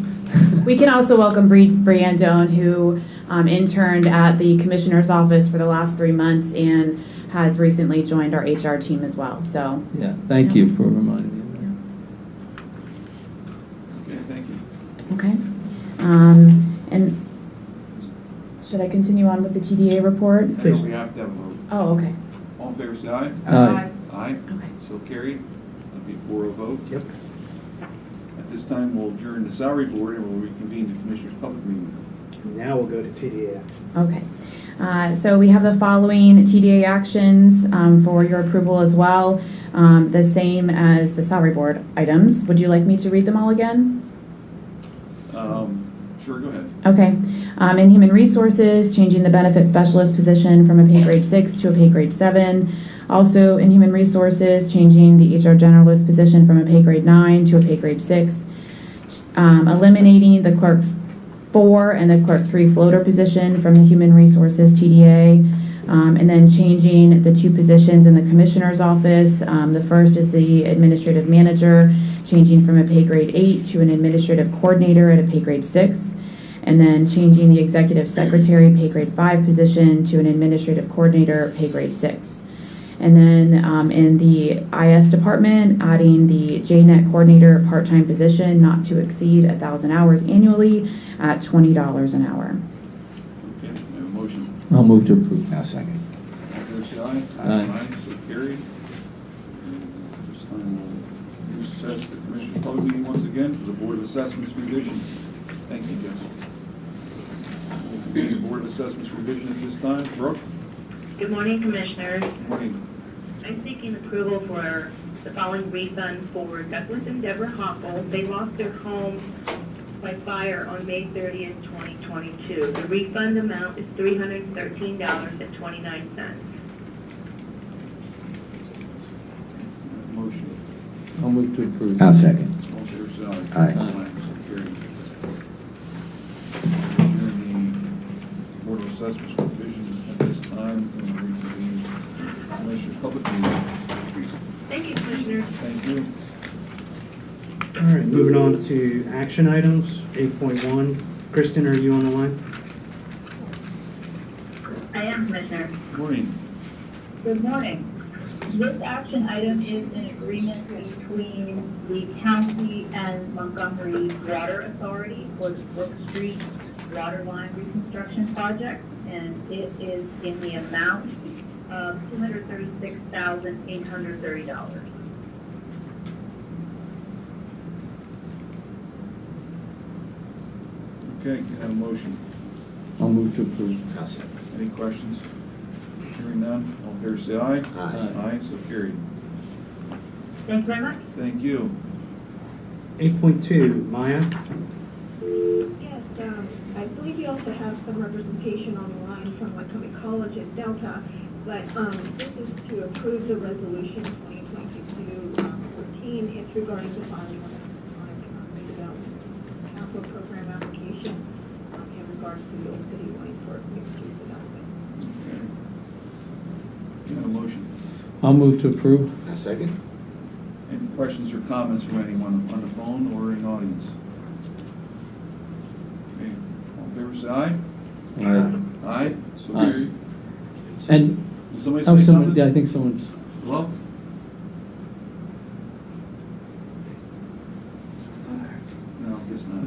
We can also welcome Briandone, who interned at the Commissioner's Office for the last 3 months and has recently joined our HR team as well. So yeah, thank you for reminding me of that. Okay, thank you. Okay. And should I continue on with the TDA report? I know we have to have a vote. Oh, okay. All in favor, say aye. Aye. Aye. Okay. So carried. That'll be 4-0 vote. Yep. At this time, we'll adjourn the salary board and we'll reconvene the Commissioners' public meeting. Now we'll go to TDA. Okay. So we have the following TDA actions for your approval as well, the same as the salary board items. Would you like me to read them all again? Sure, go ahead. Okay. In Human Resources, changing the benefit specialist position from a pay grade 6 to a pay grade 7. Also in Human Resources, changing the HR generalist position from a pay grade 9 to a pay grade 6. Eliminating the clerk 4 and the clerk 3 floater position from the Human Resources TDA. And then changing the 2 positions in the Commissioner's Office. The first is the administrative manager, changing from a pay grade 8 to an administrative coordinator at a pay grade 6. And then changing the executive secretary pay grade 5 position to an administrative coordinator pay grade 6. And then in the IS department, adding the JNET coordinator part-time position not to exceed 1,000 hours annually at $20 an hour. Okay, we have a motion. I'll move to approve. Now second. All in favor, say aye. Aye. So carried. This time we'll recess the Commissioners' public meeting once again for the Board of Assessments revision. Thank you, Jess. We'll convene the Board of Assessments revision at this time. Brooke? Good morning, Commissioners. Good morning. I'm seeking approval for the following refund for Douglas and Deborah Hoppel. They lost their home by fire on May 30th, 2022. The refund amount is $313.29. Motion. I'll move to approve. Now second. All in favor, say aye. Aye. So carried. Adjourn the Board of Assessments revision at this time and reconvene the Commissioners' public meeting. Thank you, Commissioners. Thank you. All right, moving on to action items, 8.1. Kristen, are you on the line? I am, Commissioner. Good morning. Good morning. This action item is an agreement between the county and Montgomery Water Authority for the Brook Street water line reconstruction project, and it is in the amount of $236,830. Okay, can I have a motion? I'll move to approve. Any questions? Hearing none, all in favor say aye. Aye. Aye, so carried. Thank you very much. Thank you. 8.2, Maya? Yes, I believe you also have some representation on the line from Lycoming College at Delta, but this is to approve the resolution 2022-14. It's regarding the filing of an redevelopment council program application in regards to the Old City Line for mixed-use development. Can I have a motion? I'll move to approve. A second? Any questions or comments from anyone on the phone or in the audience? Okay, all in favor, say aye. Aye. Aye, so Aye. carried. And, Did somebody oh, say someone, something? yeah, I think someone's, Hello? No, I guess not.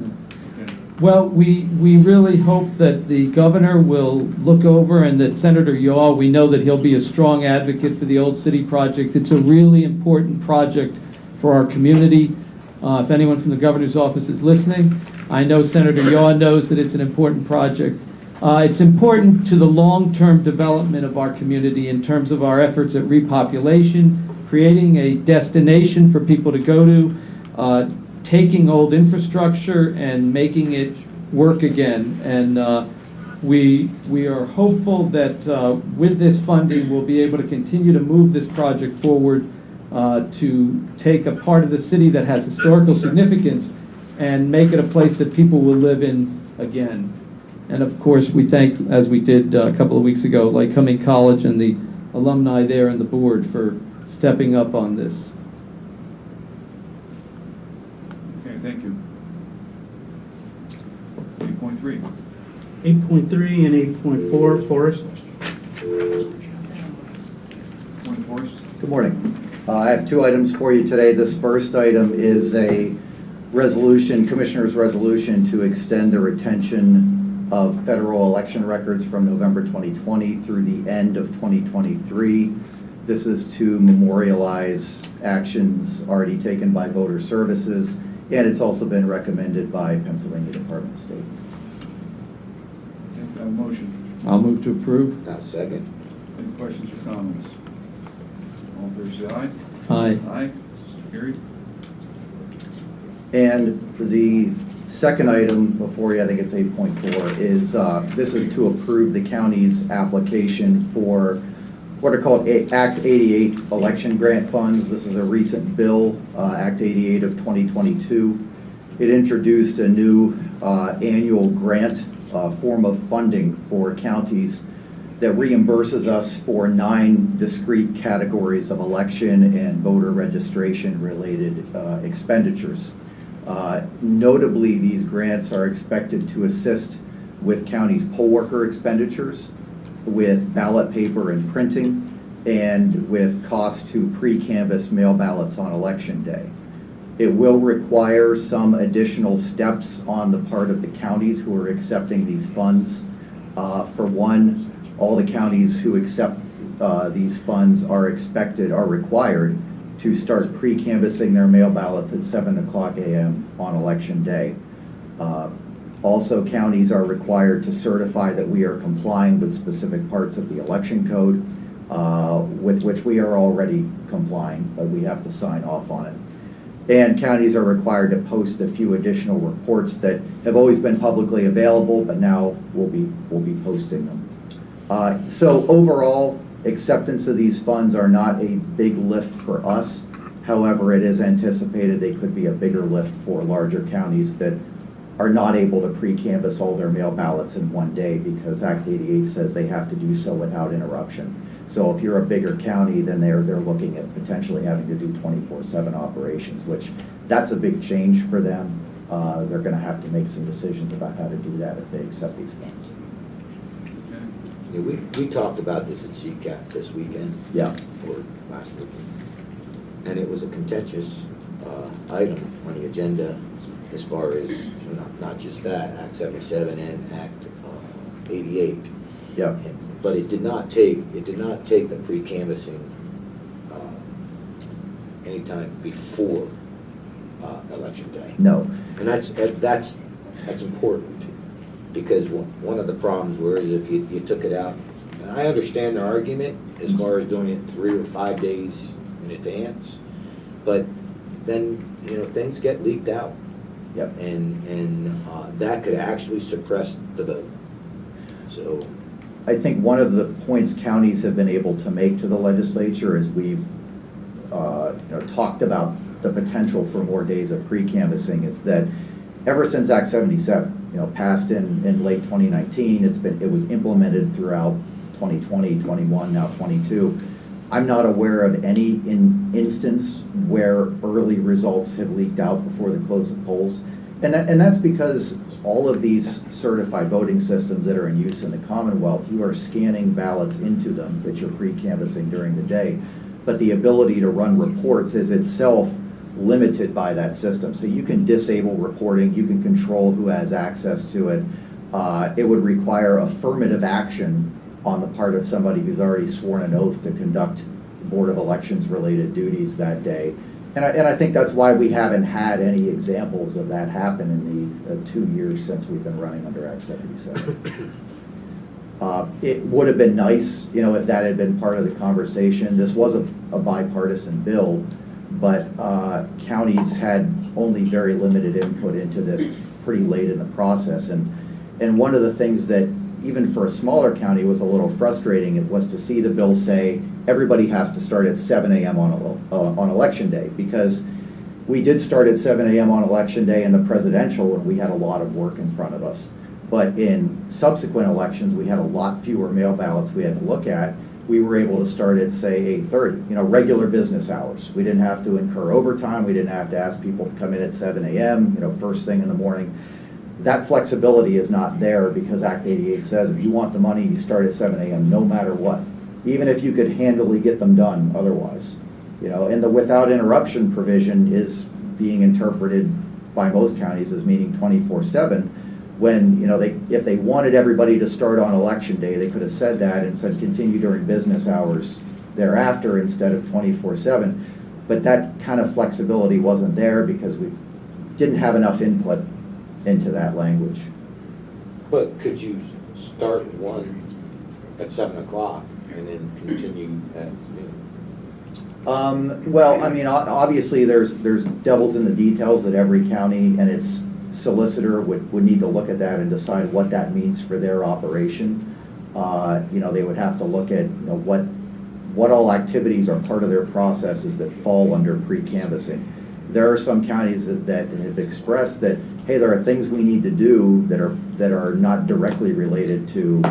Okay. well, we really hope that the governor will look over and that Senator Yaw, we know that he'll be a strong advocate for the Old City project. It's a really important project for our community. If anyone from the governor's office is listening, I know Senator Yaw knows that it's an important project. It's important to the long-term development of our community in terms of our efforts at repopulation, creating a destination for people to go to, taking old infrastructure and making it work again. And we are hopeful that with this funding, we'll be able to continue to move this project forward to take a part of the city that has historical significance and make it a place that people will live in again. And of course, we thank, as we did a couple of weeks ago, Lycoming College and the alumni there and the board for stepping up on this. Okay, thank you. 8.3. 8.3 and 8.4, Forrest. Point Forrest. Good morning. I have two items for you today. This first item is a resolution, Commissioner's resolution to extend the retention of federal election records from November 2020 through the end of 2023. This is to memorialize actions already taken by voter services, and it's also been recommended by Pennsylvania Department of State. Okay, can I have a motion? I'll move to approve. A second? Any questions or comments? All in favor, say aye. Aye. Aye, so carried. And the second item before you, I think it's 8.4, is this is to approve the county's application for what are called Act 88 election grant funds. This is a recent bill, Act 88 of 2022. It introduced a new annual grant form of funding for counties that reimburses us for 9 discrete categories of election and voter registration related expenditures. Notably, these grants are expected to assist with counties' poll worker expenditures, with ballot paper and printing, and with costs to pre-canvass mail ballots on election day. It will require some additional steps on the part of the counties who are accepting these funds. For one, all the counties who accept these funds are required to start pre-canvassing their mail ballots at 7:00 a.m. on election day. Also, counties are required to certify that we are complying with specific parts of the election code, with which we are already complying, but we have to sign off on it. And counties are required to post a few additional reports that have always been publicly available, but now we'll be posting them. So overall, acceptance of these funds are not a big lift for us. However, it is anticipated they could be a bigger lift for larger counties that are not able to pre-canvass all their mail ballots in one day because Act 88 says they have to do so without interruption. So if you're a bigger county, then they're looking at potentially having to do 24/7 operations, which that's a big change for them. They're going to have to make some decisions about how to do that if they accept these funds. Yeah, we talked about this at CCAP this weekend. Yeah. Or last weekend. And it was a contentious item on the agenda as far as, not just that, Act 77 and Act 88. Yeah. But it did not take the pre-canvassing anytime before election day. No. And that's important, because one of the problems were is if you took it out, and I understand the argument as far as doing it 3 or 5 days in advance, but then things get leaked out, Yep. And that could actually suppress the vote. So, I think one of the points counties have been able to make to the legislature is we've talked about the potential for more days of pre-canvassing is that ever since Act 77, passed in late 2019, it was implemented throughout 2020, 21, now 22. I'm not aware of any instance where early results have leaked out before the close of polls. And that's because all of these certified voting systems that are in use in the Commonwealth, you are scanning ballots into them that you're pre-canvassing during the day. But the ability to run reports is itself limited by that system. So you can disable reporting, you can control who has access to it. It would require affirmative action on the part of somebody who's already sworn an oath to conduct Board of Elections related duties that day. And I think that's why we haven't had any examples of that happen in the 2 years since we've been running under Act 77. It would have been nice, if that had been part of the conversation. This was a bipartisan bill, but counties had only very limited input into this pretty late in the process. And one of the things that, even for a smaller county, was a little frustrating, it was to see the bill say everybody has to start at 7 a.m. on election day, because we did start at 7 a.m. on election day in the presidential, and we had a lot of work in front of us. But in subsequent elections, we had a lot fewer mail ballots we had to look at. We were able to start at, say, 8:30, regular business hours. We didn't have to incur overtime. We didn't have to ask people to come in at 7 a.m., first thing in the morning. That flexibility is not there because Act 88 says if you want the money, you start at 7 a.m. no matter what, even if you could handily get them done otherwise. And the without interruption provision is being interpreted by most counties as meaning 24/7. When, if they wanted everybody to start on election day, they could have said that and said continue during business hours thereafter instead of 24/7. But that kind of flexibility wasn't there because we didn't have enough input into that language. but could you start one at 7 o'clock and then continue at noon? Well, obviously there's devils in the details that every county and its solicitor would need to look at that and decide what that means for their operation. They would have to look at what all activities are part of their processes that fall under pre-canvassing. There are some counties that have expressed that, hey, there are things we need to do that are not directly related to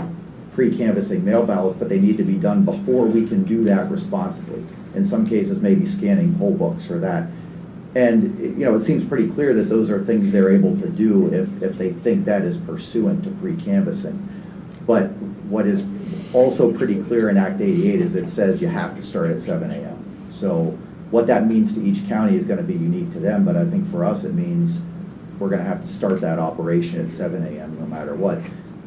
pre-canvassing mail ballots, but they need to be done before we can do that responsibly. In some cases, maybe scanning poll books or that. And it seems pretty clear that those are things they're able to do if they think that is pursuant to pre-canvassing. But what is also pretty clear in Act 88 is it says you have to start at 7 a.m. So what that means to each county is going to be unique to them, but I think for us it means we're going to have to start that operation at 7 a.m. no matter what.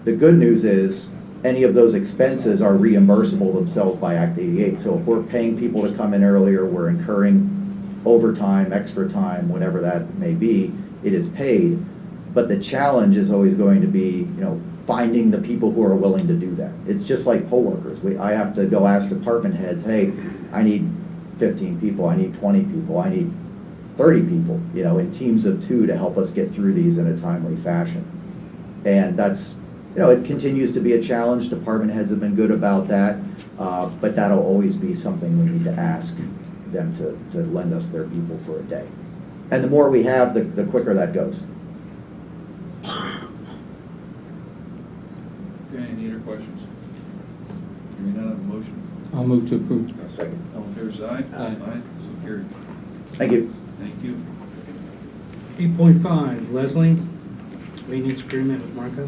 The good news is any of those expenses are reimbursable themselves by Act 88. So if we're paying people to come in earlier, we're incurring overtime, extra time, whatever that may be, it is paid. But the challenge is always going to be, finding the people who are willing to do that. It's just like poll workers. I have to go ask department heads, hey, I need 15 people, I need 20 people, I need 30 people, in teams of 2 to help us get through these in a timely fashion. And that's, it continues to be a challenge. Department heads have been good about that, but that'll always be something we need to ask them to lend us their people for a day. And the more we have, the quicker that goes. Okay, any other questions? Hearing none, have a motion. I'll move to approve. A second. All in favor, say aye. Aye. So carried. Thank you. Thank you. 8.5, Leslie, maintenance agreement with Marco.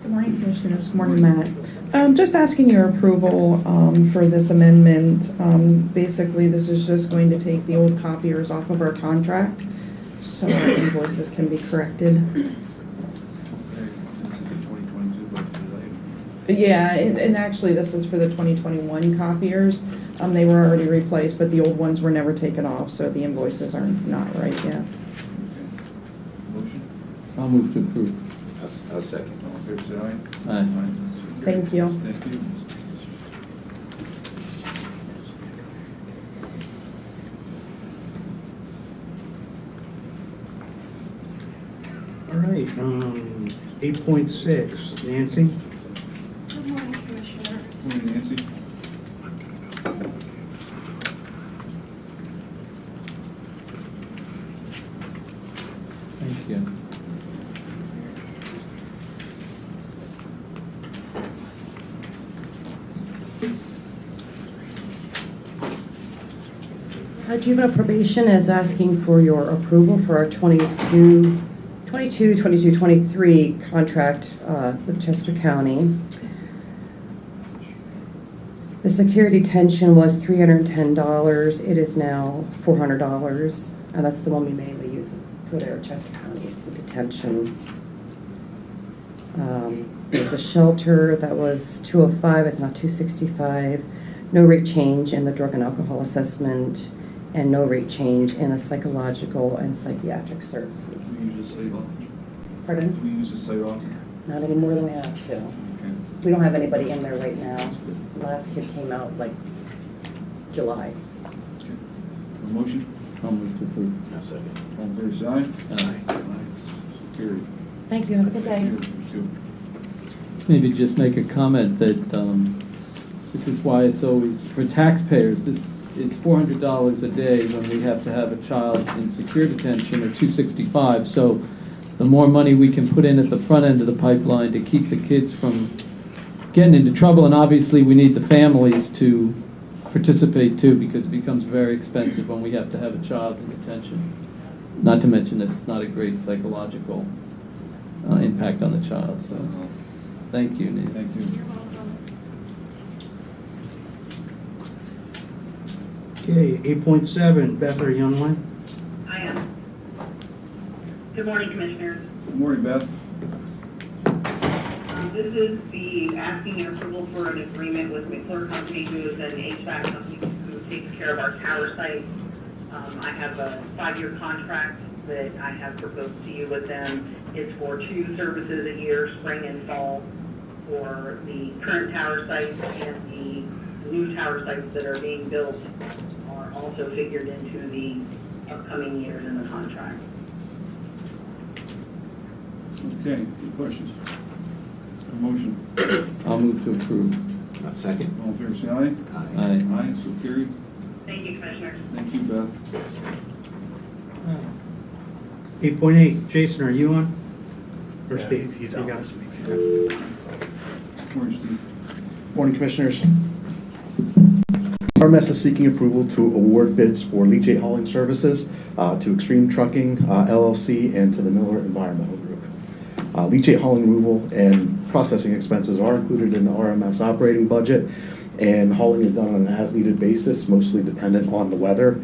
Good morning, Commissioners. Morning, Matt. Just asking your approval for this amendment. Basically, this is just going to take the old copiers off of our contract, so our invoices can be corrected. Okay, this is the 2022 budget delay. Yeah, and actually, this is for the 2021 copiers. They were already replaced, but the old ones were never taken off, so the invoices are not right yet. Okay. Motion. I'll move to approve. A second. All in favor, say aye. Aye. So carried. Thank you. Thank you. All right, 8.6, Nancy? Good morning, Commissioners. Morning, Nancy. Thank you. Juvenile probation is asking for your approval for our 22-23 contract with Chester County. The security detention was $310. It is now $400. And that's the one we mainly use for there at Chester County, is the detention. There's the shelter, that was $205, it's now $265. No rate change in the drug and alcohol assessment, and no rate change in the psychological and psychiatric services. Do we use the site often? Pardon? Do we use the site often? Not any more than we have to. Okay. We don't have anybody in there right now. The last kid came out like July. A motion? I'll move to approve. I'll second. All in favor, say aye. Aye. Carried. Thank you, have a good day. You too. Maybe just make a comment that this is why it's always, for taxpayers, it's $400 a day when we have to have a child in secure detention, or $265. So the more money we can put in at the front end of the pipeline to keep the kids from getting into trouble, and obviously we need the families to participate too, because it becomes very expensive when we have to have a child in detention. Not to mention that it's not a great psychological impact on the child. So thank you, Nate. Thank you. Okay, 8.7, Beth, are you online? I am. Good morning, Commissioners. Good morning, Beth. This is the asking your approval for an agreement with McClure Company, who is an HVAC company who takes care of our tower sites. I have a 5-year contract that I have proposed to you with them. It's for 2 services a year, spring and fall, for the current tower sites, and the new tower sites that are being built are also figured into the upcoming years in the contract. Okay, any questions? A motion? I'll move to approve. A second. All in favor, say aye. Aye. Aye, so carried. Thank you, Commissioners. Thank you, Beth. 8.8, Jason, are you on? Or Yeah, Steve? he's You out got this it. week. Morning, Steve. Morning, Commissioners. RMS is seeking approval to award bids for leachate hauling services to Extreme Trucking LLC and to the Miller Environmental Group. Leachate hauling removal and processing expenses are included in the RMS operating budget, and hauling is done on an as-needed basis, mostly dependent on the weather.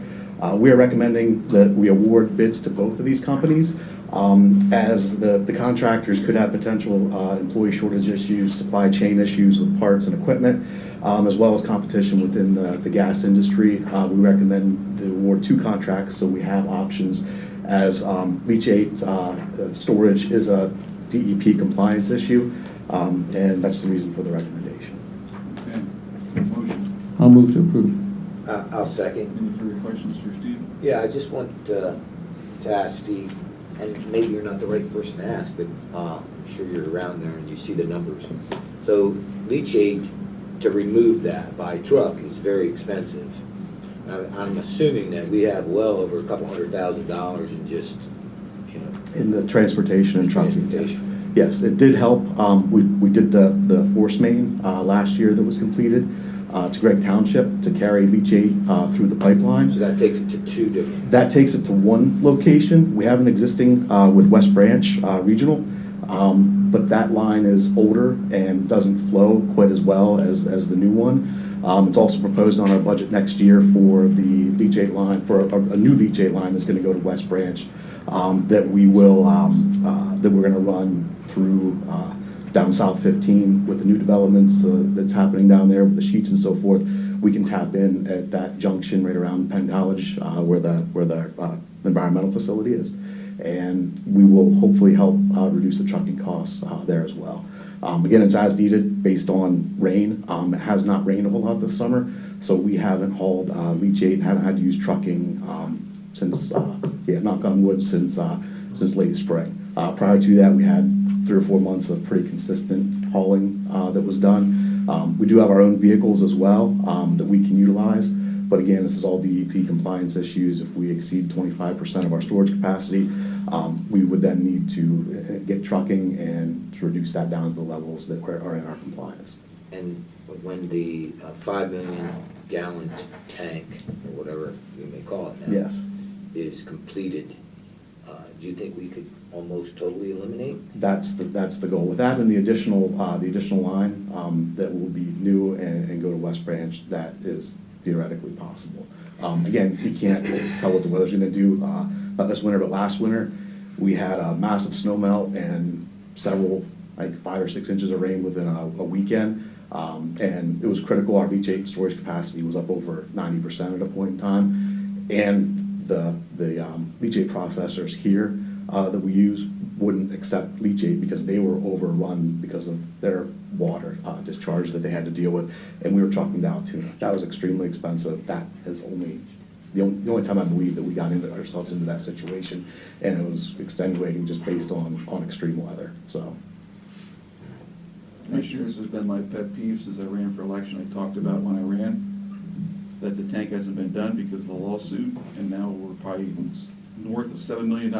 We are recommending that we award bids to both of these companies, as the contractors could have potential employee shortage issues, supply chain issues with parts and equipment, as well as competition within the gas industry. We recommend to award 2 contracts so we have options, as leachate storage is a DEP compliance issue, and that's the reason for the recommendation. Okay, motion. I'll move to approve. I'll second. Any further questions for Steve? Yeah, I just want to ask Steve, and maybe you're not the right person to ask, but I'm sure you're around there and you see the numbers. So leachate, to remove that by truck is very expensive. I'm assuming that we have well over a couple $100,000 in just, In the transportation and trucking. Transportation. Yes, it did help. We did the force main last year that was completed to Gregg Township to carry leachate through the pipeline. So that takes it to 2 different. That takes it to 1 location. We have an existing with West Branch Regional, but that line is older and doesn't flow quite as well as the new one. It's also proposed on our budget next year for the leachate line, for a new leachate line that's going to go to West Branch, that we will that we're going to run through down South 15 with the new developments that's happening down there with the sheets and so forth. We can tap in at that junction right around Penn College where the environmental facility is, and we will hopefully help reduce the trucking costs there as well. Again, it's as needed based on rain. It has not rained a whole lot this summer, so we haven't hauled leachate, haven't had to use trucking since, knock on wood, since late spring. Prior to that, we had 3 or 4 months of pretty consistent hauling that was done. We do have our own vehicles as well that we can utilize. But again, this is all DEP compliance issues. If we exceed 25% of our storage capacity, we would then need to get trucking and to reduce that down to the levels that are in our compliance. And when the 5 million gallon tank, or whatever you may call it now, Yes. is completed, do you think we could almost totally eliminate? That's the goal. With that and the additional line that will be new and go to West Branch, that is theoretically possible. Again, you can't tell what the weather's going to do. Not this winter, but last winter, we had a massive snow melt and several, like 5 or 6 inches of rain within a weekend. And it was critical. Our leachate storage capacity was up over 90% at a point in time. And the leachate processors here that we use wouldn't accept leachate because they were overrun because of their water discharge that they had to deal with. And we were trucking down tuna. That was extremely expensive. That is the only time I believe that we got ourselves into that situation, and it was extenuating just based on extreme weather. So, Commissioners, has been my pet peeve since I ran for election. I talked about when I ran that the tank hasn't been done because of the lawsuit, and now we're probably north of $7 million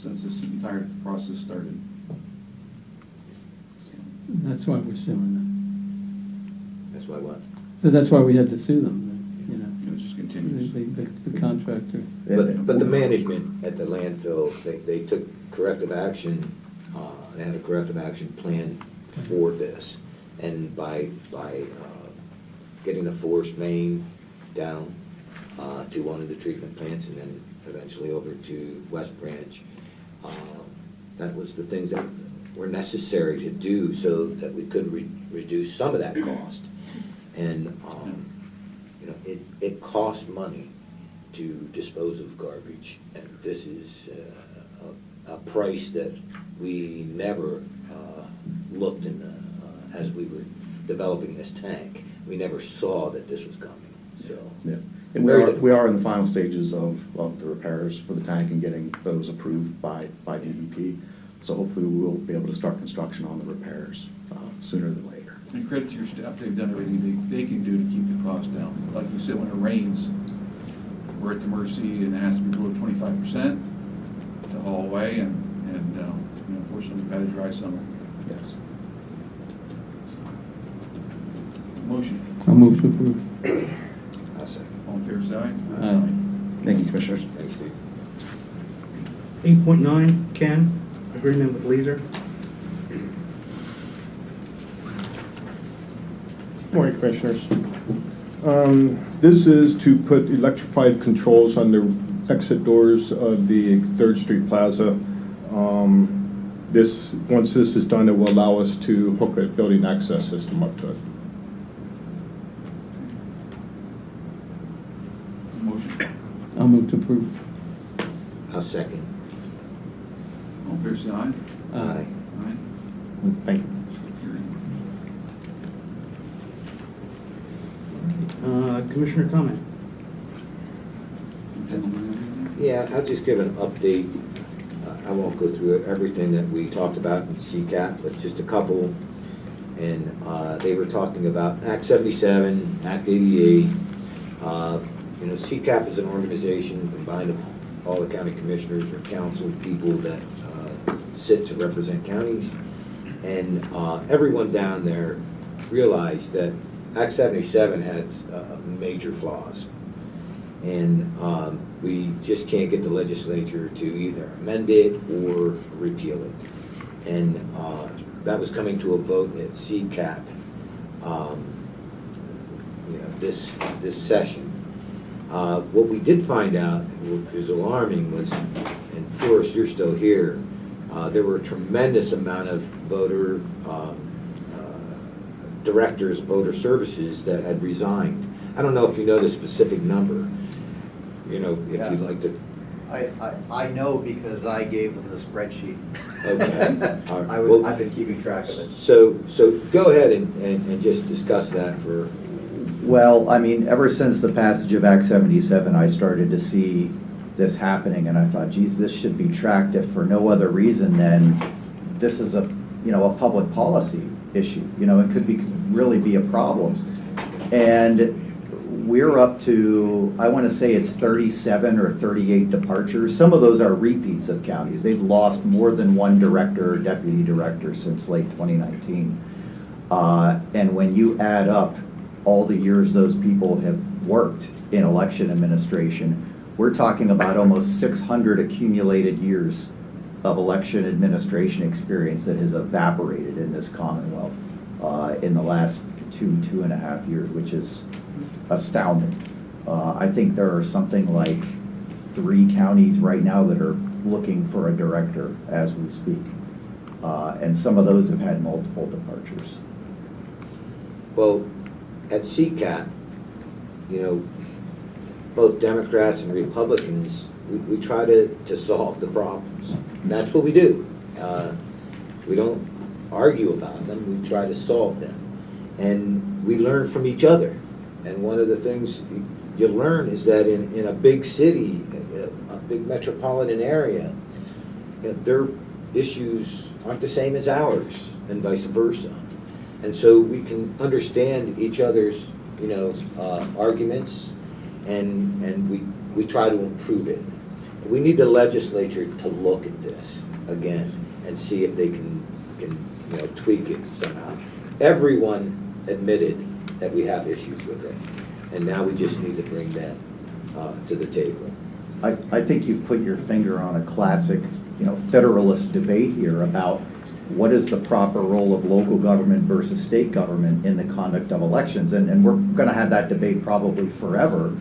since this entire process started. That's why we're suing them. That's why what? So that's why we had to sue them, you know. It just continues. The contractor. But the management at the landfill, they took corrective action, they had a corrective action plan for this. And by getting a forced main down to one of the treatment plants and then eventually over to West Branch, that was the things that were necessary to do so that we could reduce some of that cost. And you know, it costs money to dispose of garbage, and this is a price that we never looked in as we were developing this tank. We never saw that this was coming. So yeah. And we are in the final stages of the repairs for the tank and getting those approved by DEP. So hopefully we will be able to start construction on the repairs sooner than later. And credit to your staff, they've done everything they can do to keep the cost down. Like you said, when it rains, we're at the mercy and it has to be below 25% to haul away, and you know, unfortunately we've had a dry summer. Yes. Motion. I'll move to approve. I'll second. All in favor, say aye. Thank you, Commissioners. Thanks, Steve. 8.9, Ken, agreement with Leader. Morning, Commissioners. This is to put electrified controls on the exit doors of the 3rd Street Plaza. Once this is done, it will allow us to hook a building access system up to it. Motion. I'll move to approve. I'll second. All in favor, say aye. Aye. Aye. Thank you. Commissioner comment? Yeah, I'll just give an update. I won't go through everything that we talked about in CCAP, but just a couple. And they were talking about Act 77, Act 88. You know, CCAP is an organization combined of all the county commissioners or council people that sit to represent counties. And everyone down there realized that Act 77 has major flaws. And we just can't get the legislature to either amend it or repeal it. And that was coming to a vote at CCAP, you know, this session. What we did find out, which was alarming, was, and Forrest, you're still here, there were a tremendous amount of voter directors, voter services that had resigned. I don't know if you know the specific number. You know, if you'd like to. I know because I gave them the spreadsheet. Okay. All right. I've been keeping track of it. So go ahead and just discuss that for. Well, I mean, ever since the passage of Act 77, I started to see this happening, and I thought, geez, this should be tracked if for no other reason than this is a public policy issue. It could really be a problem. And we're up to, I want to say it's 37 or 38 departures. Some of those are repeats of counties. They've lost more than one director or deputy director since late 2019. And when you add up all the years those people have worked in election administration, we're talking about almost 600 accumulated years of election administration experience that has evaporated in this Commonwealth in the last 2.5 years, which is astounding. I think there are something like 3 counties right now that are looking for a director as we speak. And some of those have had multiple departures. Well, at CCAT, both Democrats and Republicans, we try to solve the problems. And that's what we do. We don't argue about them, we try to solve them. And we learn from each other. And one of the things you learn is that in a big city, a big metropolitan area, their issues aren't the same as ours, and vice versa. And so we can understand each other's, arguments, and we try to improve it. We need the legislature to look at this again and see if they can tweak it somehow. Everyone admitted that we have issues with it, and now we just need to bring them to the table. I think you put your finger on a classic, federalist debate here about what is the proper role of local government versus state government in the conduct of elections, and we're going to have that debate probably forever.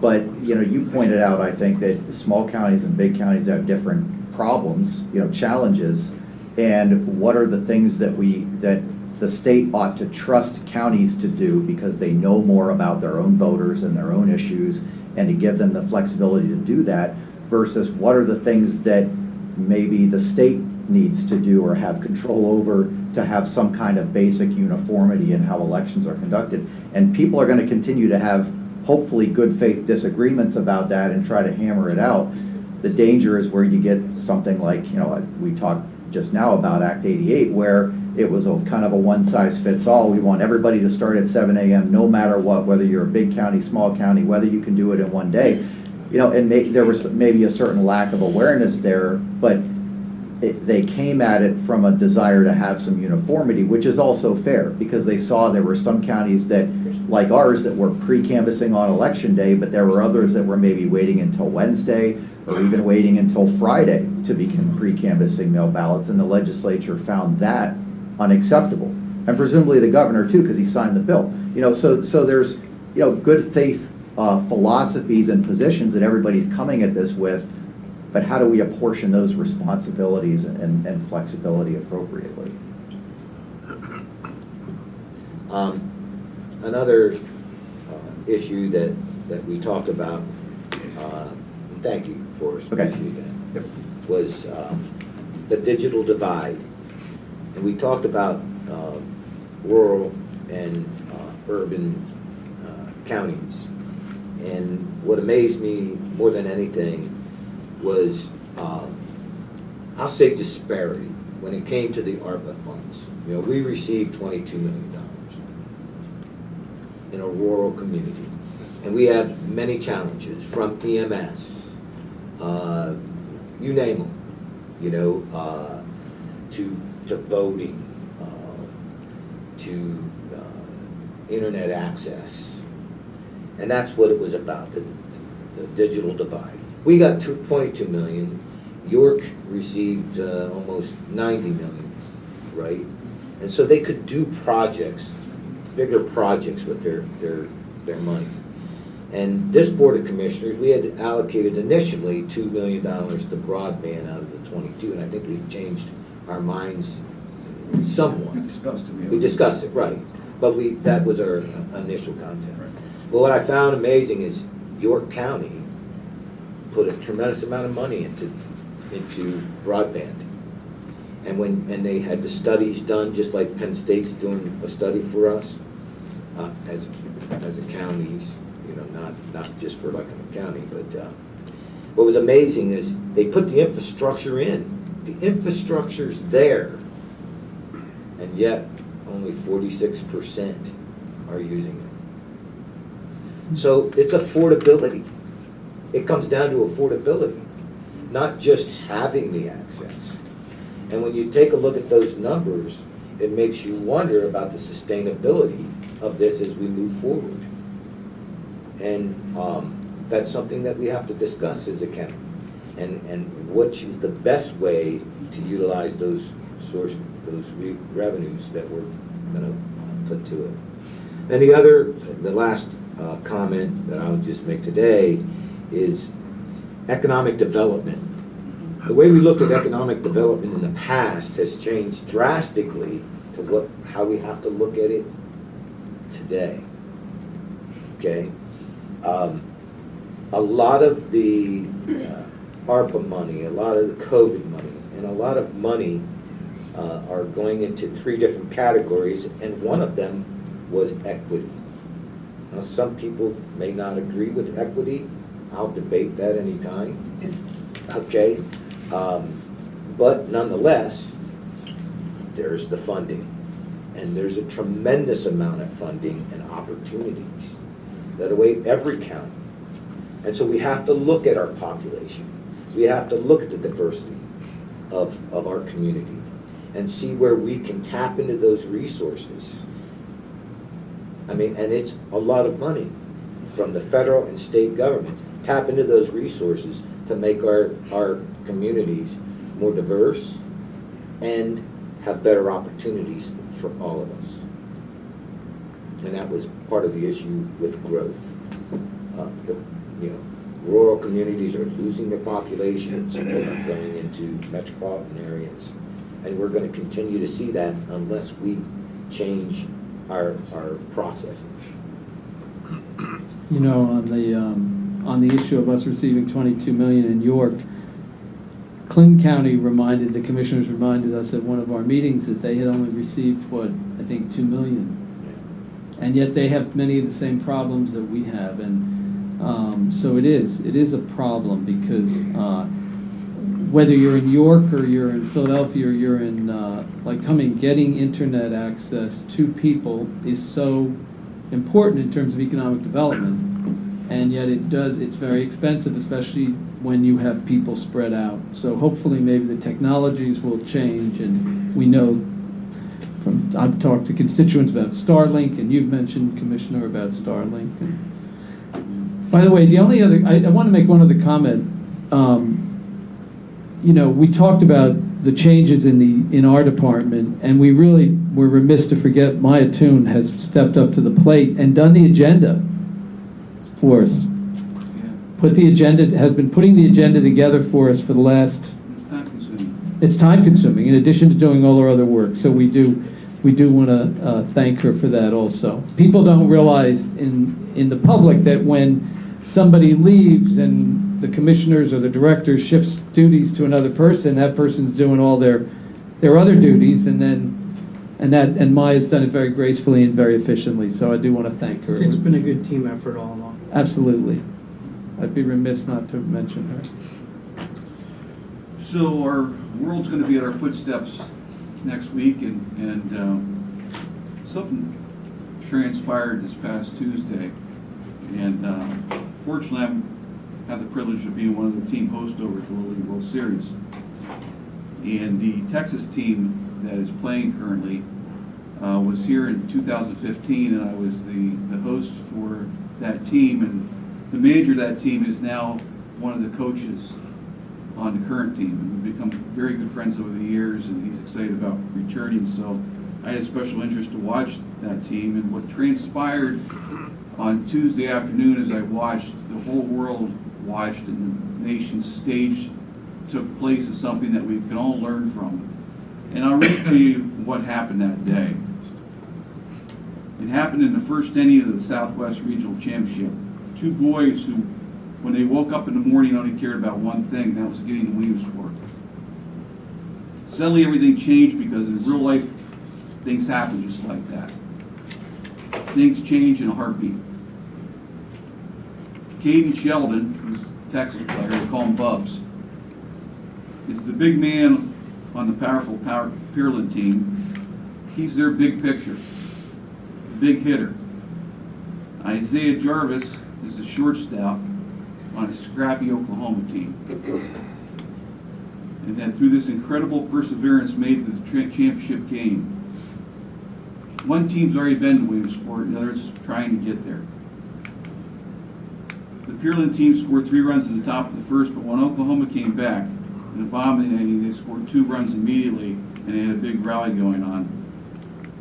But you pointed out, I think, that small counties and big counties have different problems, challenges, and what are the things that the state ought to trust counties to do because they know more about their own voters and their own issues, and to give them the flexibility to do that, versus what are the things that maybe the state needs to do or have control over to have some kind of basic uniformity in how elections are conducted. And people are going to continue to have hopefully good faith disagreements about that and try to hammer it out. The danger is where you get something like, we talked just now about Act 88, where it was a kind of a one-size-fits-all. We want everybody to start at 7 a.m. no matter what, whether you're a big county, small county, whether you can do it in one day. And there was maybe a certain lack of awareness there, but they came at it from a desire to have some uniformity, which is also fair, because they saw there were some counties that, like ours, that were pre-canvassing on election day, but there were others that were maybe waiting until Wednesday or even waiting until Friday to begin pre-canvassing mail ballots, and the legislature found that unacceptable. And presumably the governor too, because he signed the bill. So there's good faith philosophies and positions that everybody's coming at this with, but how do we apportion those responsibilities and flexibility appropriately? Another issue that we talked about, thank you for speaking that, was the digital divide. And we talked about rural and urban counties. And what amazed me more than anything was, I'll say, disparity when it came to the ARPA funds. We received $22 million in a rural community. And we had many challenges, from EMS, you name them, to voting, to internet access. And that's what it was about, the digital divide. We got $22 million. York received almost $90 million, right? And so they could do projects, bigger projects with their money. And this Board of Commissioners, we had allocated initially $2 million to broadband out of the 22, and I think we've changed our minds somewhat. We discussed it. We discussed it, right. But that was our initial concept. Right. But what I found amazing is York County put a tremendous amount of money into broadband. And they had the studies done, just like Penn State's doing a study for us as a county, not just for Lycoming County, but what was amazing is they put the infrastructure in. The infrastructure's there, and yet only 46% are using it. So it's affordability. It comes down to affordability, not just having the access. And when you take a look at those numbers, it makes you wonder about the sustainability of this as we move forward. And that's something that we have to discuss as a county. And which is the best way to utilize those revenues that we're going to put to it. And the last comment that I'll just make today is economic development. The way we looked at economic development in the past has changed drastically to how we have to look at it today. Okay? A lot of the ARPA money, a lot of the COVID money, and a lot of money are going into 3 different categories, and one of them was equity. Now, some people may not agree with equity. I'll debate that anytime. Okay? But nonetheless, there's the funding. And there's a tremendous amount of funding and opportunities that await every county. And so we have to look at our population. We have to look at the diversity of our community and see where we can tap into those resources. I mean, and it's a lot of money from the federal and state governments. Tap into those resources to make our communities more diverse and have better opportunities for all of us. And that was part of the issue with growth. Rural communities are losing their populations and they're going into metropolitan areas. And we're going to continue to see that unless we change our processes. You know, on the issue of us receiving $22 million in York, Clinton County the commissioners reminded us at one of our meetings that they had only received, I think $2 million. And yet they have many of the same problems that we have. And so it is a problem because whether you're in York or you're in Philadelphia or you're in Lycoming, getting internet access to people is so important in terms of economic development. And yet it's very expensive, especially when you have people spread out. So hopefully maybe the technologies will change, and we know I've talked to constituents about Starlink, and you've mentioned, Commissioner, about Starlink. And by the way, the only other, I want to make one other comment. We talked about the changes in our department, and we really were remiss to forget Maya Toon has stepped up to the plate and done the agenda for us. Has been putting the agenda together for us for the last. It's time consuming in addition to doing all our other work. So we do want to thank her for that also. People don't realize in the public that when somebody leaves and the commissioners or the director shifts duties to another person, that person's doing all their other duties, and Maya's done it very gracefully and very efficiently. So I do want to thank her. It's been a good team effort all along. Absolutely. I'd be remiss not to mention her. So our world's going to be at our footsteps next week, and something transpired this past Tuesday, and fortunately I have the privilege of being one of the team hosts over at the Little League World Series. And the Texas team that is playing currently was here in 2015, and I was the host for that team, and the manager of that team is now one of the coaches on the current team, and we've become very good friends over the years, and he's excited about returning. So I had a special interest to watch that team, and what transpired on Tuesday afternoon as I watched, the whole world watched, and the nation's stage took place is something that we can all learn from. And I'll read to you what happened that day. It happened in the first inning of the Southwest Regional Championship. 2 boys who, when they woke up in the morning, only cared about one thing, and that was getting the Williamsport. Suddenly everything changed because in real life, things happen just like that. Things change in a heartbeat. Caden Sheldon, who's Texas player, they call him Bubs, is the big man on the powerful Pearland team. He's their big picture, the big hitter. Isaiah Jarvis is the shortstop on a scrappy Oklahoma team. And then through this incredible perseverance made it to the championship game. One team's already been to Williamsport, the other's trying to get there. The Pearland team scored 3 runs in the top of the first, but when Oklahoma came back, in a bombing inning, they scored 2 runs immediately, and they had a big rally going on.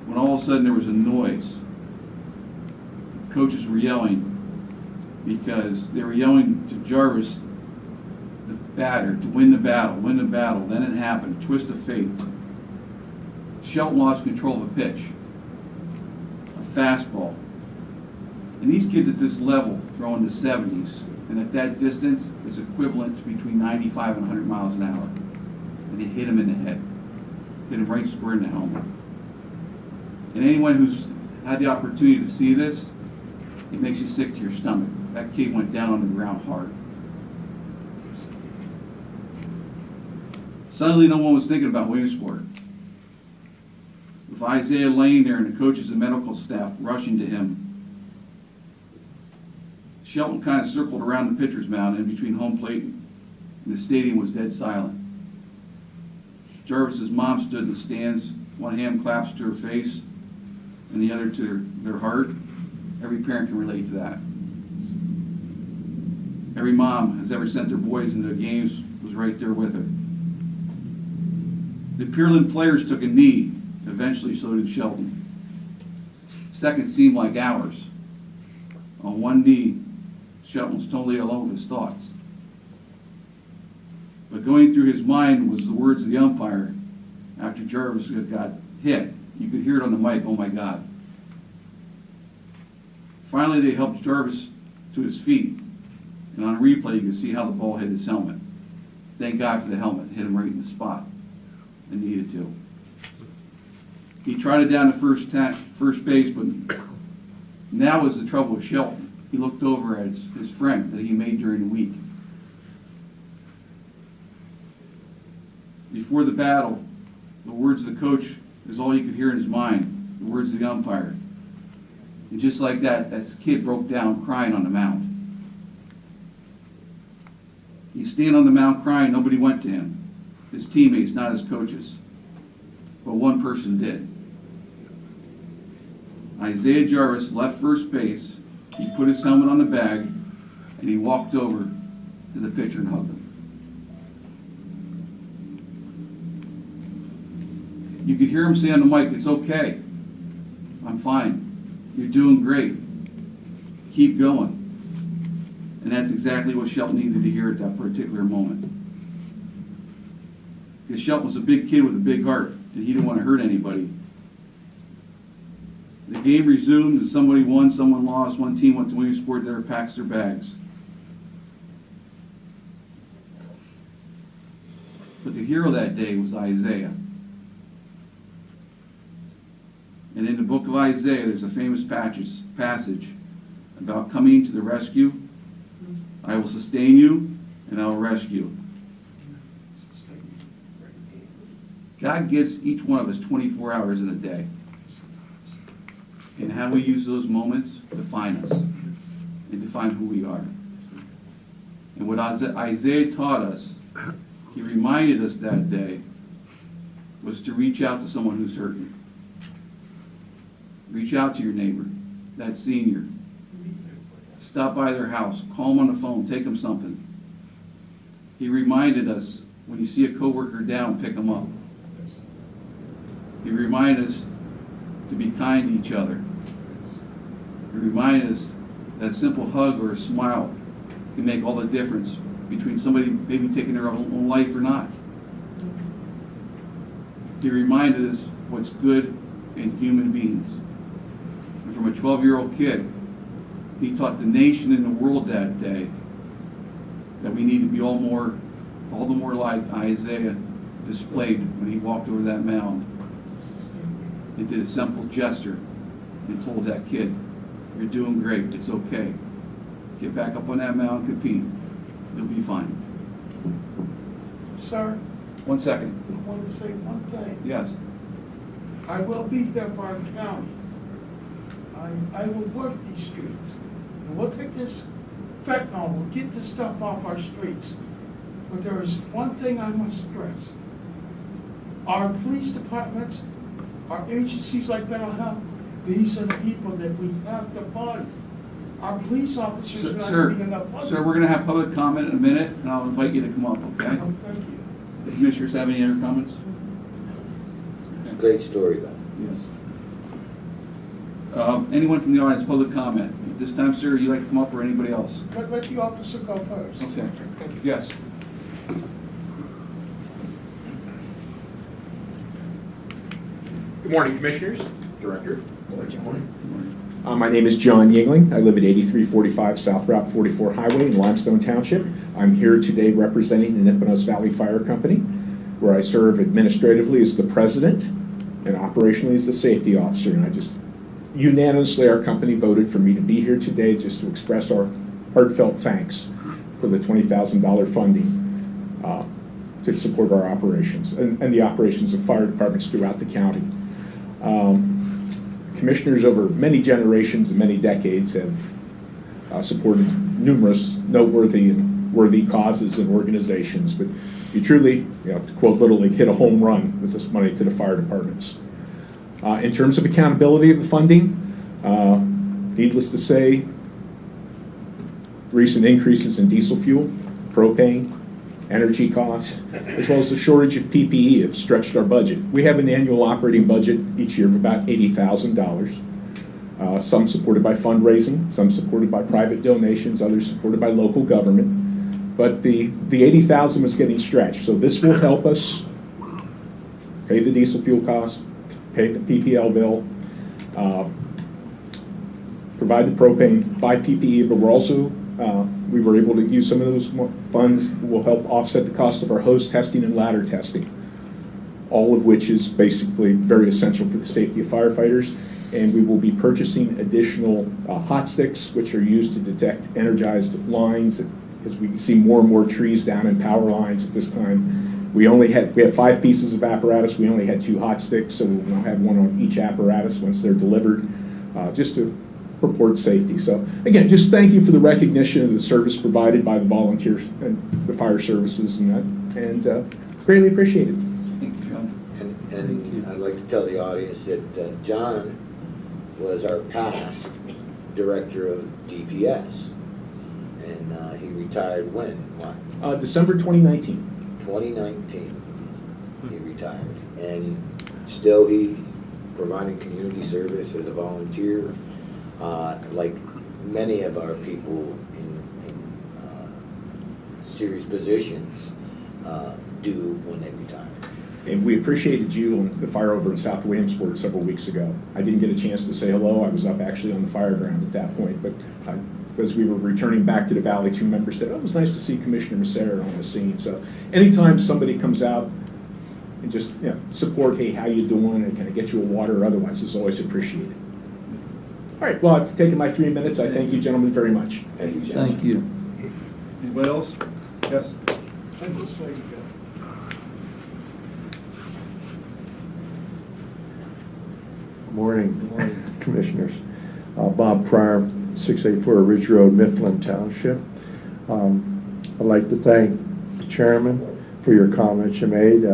When all of a sudden there was a noise, coaches were yelling because they were yelling to Jarvis, the batter, to win the battle, win the battle. Then it happened, twist of fate. Shelton lost control of a pitch, a fastball. And these kids at this level throw in the 70s, and at that distance, it's equivalent to between 95 and 100 miles an hour. And they hit him in the head, hit him right square in the helmet. And anyone who's had the opportunity to see this, it makes you sick to your stomach. That kid went down on the ground hard. Suddenly, no one was thinking about Williamsport. With Isaiah laying there and the coaches and medical staff rushing to him, Shelton kind of circled around the pitcher's mound in between home plate, and the stadium was dead silent. Jarvis's mom stood in the stands, one hand clasped to her face and the other to their heart. Every parent can relate to that. Every mom has ever sent their boys into games was right there with her. The Pearland players took a knee. Eventually, so did Shelton. Seconds seemed like hours. On one knee, Shelton was totally alone with his thoughts. But going through his mind was the words of the umpire after Jarvis got hit. You could hear it on the mic, "Oh my God." Finally, they helped Jarvis to his feet. And on replay, you could see how the ball hit his helmet. Thank God for the helmet. It hit him right in the spot. It needed to. He trotted down to first base, but now was the trouble with Shelton. He looked over at his friend that he made during the week. Before the battle, the words of the coach is all he could hear in his mind, the words of the umpire. And just like that, that kid broke down crying on the mound. He's standing on the mound crying, nobody went to him. His teammates, not his coaches. But one person did. Isaiah Jarvis left first base, he put his helmet on the bag, and he walked over to the pitcher and hugged him. You could hear him say on the mic, "It's okay. I'm fine. You're doing great. Keep going." And that's exactly what Shelton needed to hear at that particular moment. Because Shelton was a big kid with a big heart, and he didn't want to hurt anybody. The game resumed, and somebody won, someone lost. One team went to Williamsport, the other packs their bags. But the hero that day was Isaiah. And in the book of Isaiah, there's a famous passage about coming to the rescue. "I will sustain you, and I will rescue." God gives each one of us 24 hours in a day. And how we use those moments define us and define who we are. And what Isaiah taught us, he reminded us that day, was to reach out to someone who's hurting. Reach out to your neighbor, that senior. Stop by their house, call them on the phone, take them something. He reminded us, when you see a coworker down, pick them up. He reminded us to be kind to each other. He reminded us that a simple hug or a smile can make all the difference between somebody maybe taking their own life or not. He reminded us what's good in human beings. And from a 12-year-old kid, he taught the nation and the world that day that we need to be all the more like Isaiah displayed when he walked over that mound. He did a simple gesture and told that kid, "You're doing great, it's okay. Get back up on that mound and compete." You'll be fine. Sir, 1 second. I want to say one thing. Yes. I will be there for our county. I will work these streets. And we'll take this fentanyl, we'll get this stuff off our streets. But there is one thing I must stress. Our police departments, our agencies like mental health, these are the people that we have to fund. Our police officers are not getting enough funding. Sir, we're going to have public comment in a minute, and I'll invite you to come up, okay? Oh, thank you. The commissioners have any other comments? It's a great story, though. Yes. Anyone from the audience, public comment? At this time, sir, you like to come up, or anybody else? Let the officer go first. Okay. Yes. Good morning, Commissioners, Director. My name is John Yingling. I live at 8345 South Route 44 Highway in Limestone Township. I'm here today representing the Nipponos Valley Fire Company, where I serve administratively as the president and operationally as the safety officer. And I just unanimously, our company voted for me to be here today just to express our heartfelt thanks for the $20,000 funding to support our operations and the operations of fire departments throughout the county. Commissioners over many generations and many decades have supported numerous noteworthy and worthy causes and organizations, but you truly, to quote Little League, hit a home run with this money to the fire departments. In terms of accountability of the funding, needless to say, recent increases in diesel fuel, propane, energy costs, as well as the shortage of PPE have stretched our budget. We have an annual operating budget each year of about $80,000, some supported by fundraising, some supported by private donations, others supported by local government. But the $80,000 was getting stretched, so this will help us pay the diesel fuel costs, pay the PPL bill, provide the propane, buy PPE, but we're also we were able to use some of those funds that will help offset the cost of our hose testing and ladder testing, all of which is basically very essential for the safety of firefighters. And we will be purchasing additional hot sticks, which are used to detect energized lines, as we see more and more trees down in power lines at this time. We have 5 pieces of apparatus. We only had 2 hot sticks, so we'll have one on each apparatus once they're delivered, just to report safety. So again, just thank you for the recognition of the service provided by the volunteers and the fire services, and greatly appreciated. Thank you, John. And I'd like to tell the audience that John was our past director of DPS, and he retired when? What? December 2019. 2019, he retired, and still he providing community service as a volunteer, like many of our people in serious positions do when they retire. And we appreciated you on the fire over in South Williamsport several weeks ago. I didn't get a chance to say hello. I was up actually on the fire ground at that point, but as we were returning back to the valley, 2 members said, "Oh, it was nice to see Commissioner Massera on the scene." So anytime somebody comes out and just support, hey, how you doing, and kind of get you a water or otherwise, is always appreciated. All right, well, I've taken my 3 minutes. I thank you, gentlemen, very much. Thank you, gentlemen. Thank you. Anybody else? Yes. I'd just like Morning, Commissioners. Bob Pryor, 684 Ridge Road, Mifflin Township. I'd like to thank the chairman for your comments you made.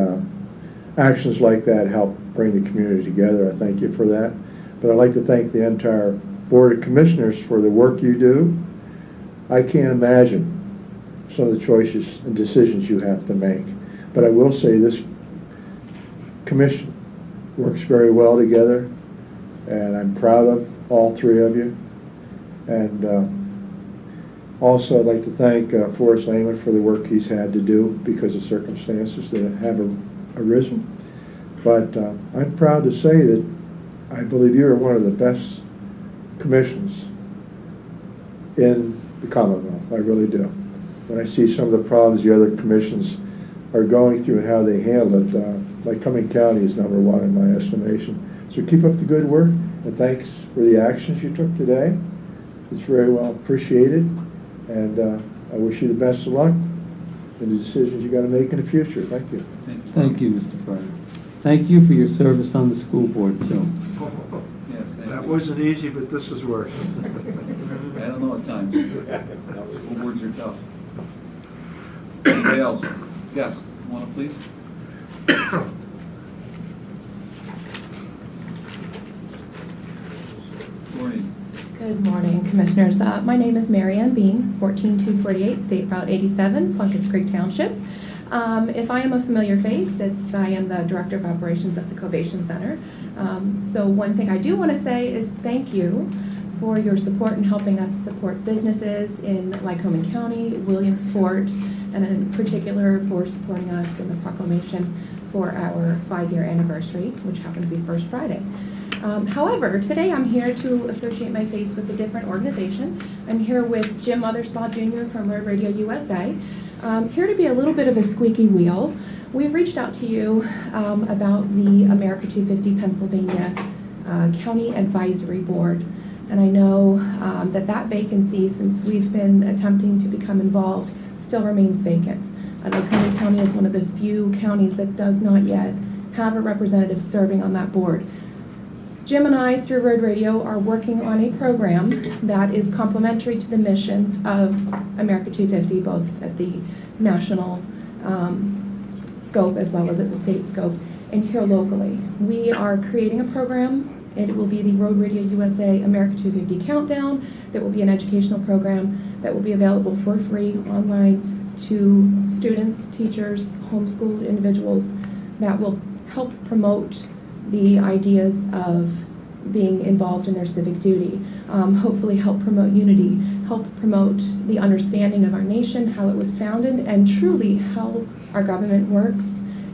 Actions like that help bring the community together. I thank you for that. But I'd like to thank the entire Board of Commissioners for the work you do. I can't imagine some of the choices and decisions you have to make. But I will say this commission works very well together, and I'm proud of all 3 of you. And also I'd like to thank Forrest Lehman for the work he's had to do because of circumstances that have arisen. But I'm proud to say that I believe you are one of the best commissions in the Commonwealth. I really do. When I see some of the problems the other commissions are going through and how they handle it, Lycoming County is #1 in my estimation. So keep up the good work, and thanks for the actions you took today. It's very well appreciated, and I wish you the best of luck in the decisions you got to make in the future. Thank you. Thank you, Mr. Fryer. Thank you for your service on the school board, too. Yes, thank That you. wasn't easy, but this is worse. I don't know at times. School boards are tough. Anybody else? Yes, want to please? Morning. Good morning, Commissioners. My name is Mary Ann Bean, 14248 State Route 87, Plunkett's Creek Township. If I am a familiar face, I am the Director of Operations at the Covation Center. So one thing I do want to say is thank you for your support in helping us support businesses in Lycoming County, Williamsport, and in particular for supporting us in the proclamation for our 5-year anniversary, which happened to be First Friday. However, today I'm here to associate my face with a different organization. I'm here with Jim Mothersbaugh Jr. from Road Radio USA. Here to be a little bit of a squeaky wheel. We've reached out to you about the America 250 Pennsylvania County Advisory Board. And I know that vacancy, since we've been attempting to become involved, still remains vacant. Lycoming County is one of the few counties that does not yet have a representative serving on that board. Jim and I, through Road Radio, are working on a program that is complementary to the mission of America 250, both at the national scope as well as at the state scope, and here locally. We are creating a program. It will be the Road Radio USA America 250 Countdown. That will be an educational program that will be available for free online to students, teachers, homeschooled individuals that will help promote the ideas of being involved in their civic duty, hopefully help promote unity, help promote the understanding of our nation, how it was founded, and truly how our government works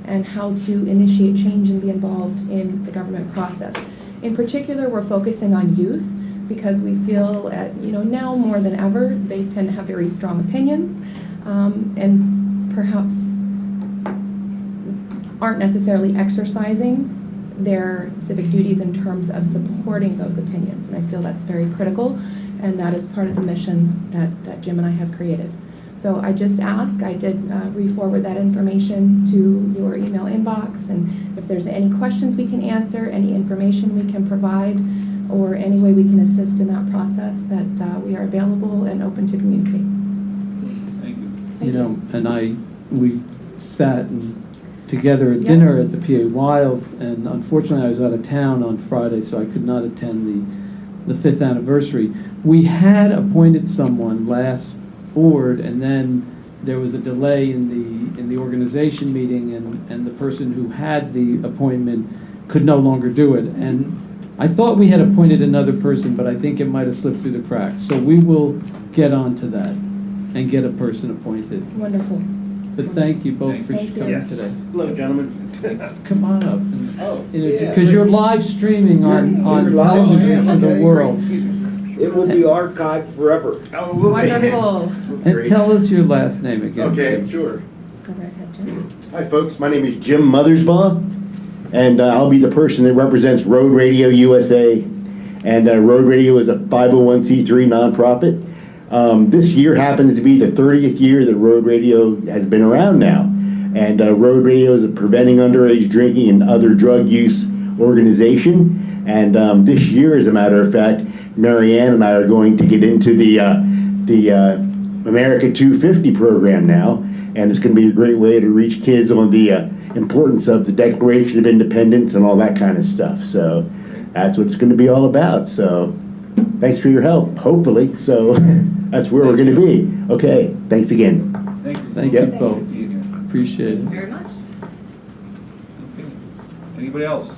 and how to initiate change and be involved in the government process. In particular, we're focusing on youth because we feel now more than ever, they tend to have very strong opinions and perhaps aren't necessarily exercising their civic duties in terms of supporting those opinions. And I feel that's very critical, and that is part of the mission that Jim and I have created. So I just ask, I did re-forward that information to your email inbox, and if there's any questions we can answer, any information we can provide, or any way we can assist in that process, that we are available and open to communicate. Thank you. Thank you. And we sat together at dinner at the PA Wilds, and unfortunately I was out of town on Friday, so I could not attend the 5th anniversary. We had appointed someone last board, and then there was a delay in the organization meeting, and the person who had the appointment could no longer do it. And I thought we had appointed another person, but I think it might have slipped through the cracks. So we will get on to that and get a person appointed. Wonderful. But thank you both for Thank you. coming today. Hello, gentlemen. Come on up. Yeah. Because you're live streaming on television to the world. It will be archived forever. Wonderful. And tell us your last name again. Okay, sure. Go right ahead, Jim. Hi, folks. My name is Jim Mothersbaugh, and I'll be the person that represents Road Radio USA. And Road Radio is a 501c3 nonprofit. This year happens to be the 30th year that Road Radio has been around now. And Road Radio is a preventing underage drinking and other drug use organization. And this year, as a matter of fact, Mary Ann and I are going to get into the America 250 program now. And it's going to be a great way to reach kids on the importance of the Declaration of Independence and all that kind of stuff. So that's what it's going to be all about. So thanks for your help, hopefully. So that's where we're going to be. Okay, thanks again. Thank you. Thank you both. Appreciate it. Very much. Okay. Anybody else?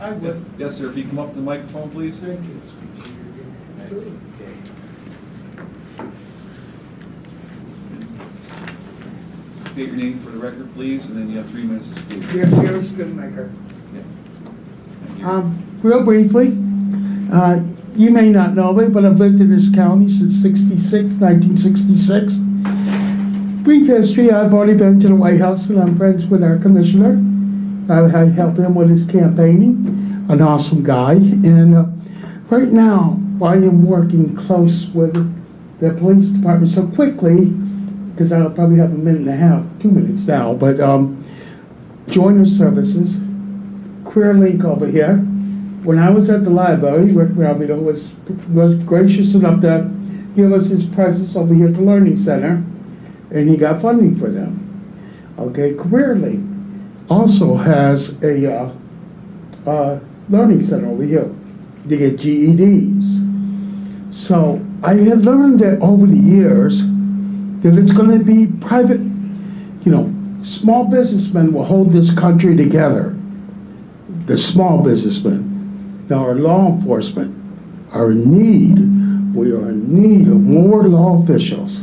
I would. Yes, sir. If you come up to the microphone, please. Thank you. State your name for the record, please, and then you have 3 minutes to speak. Gary Schoonmaker. Yeah. Thank you. Real briefly, you may not know me, but I've lived in this county since 1966. Brief history, I've already been to the White House and I'm friends with our commissioner. I help him with his campaigning, an awesome guy. And right now, I am working close with the police department. So quickly, because I'll probably have a minute and a half, 2 minutes now, but joiner services, Career Link over here. When I was at the library, Rick Rabito was gracious enough to give us his presence over here at the Learning Center, and he got funding for them. Okay, Career Link also has a Learning Center over here to get GEDs. So I had learned that over the years that it's going to be private, small businessmen will hold this country together. The small businessmen. Now our law enforcement are in need. We are in need of more law officials.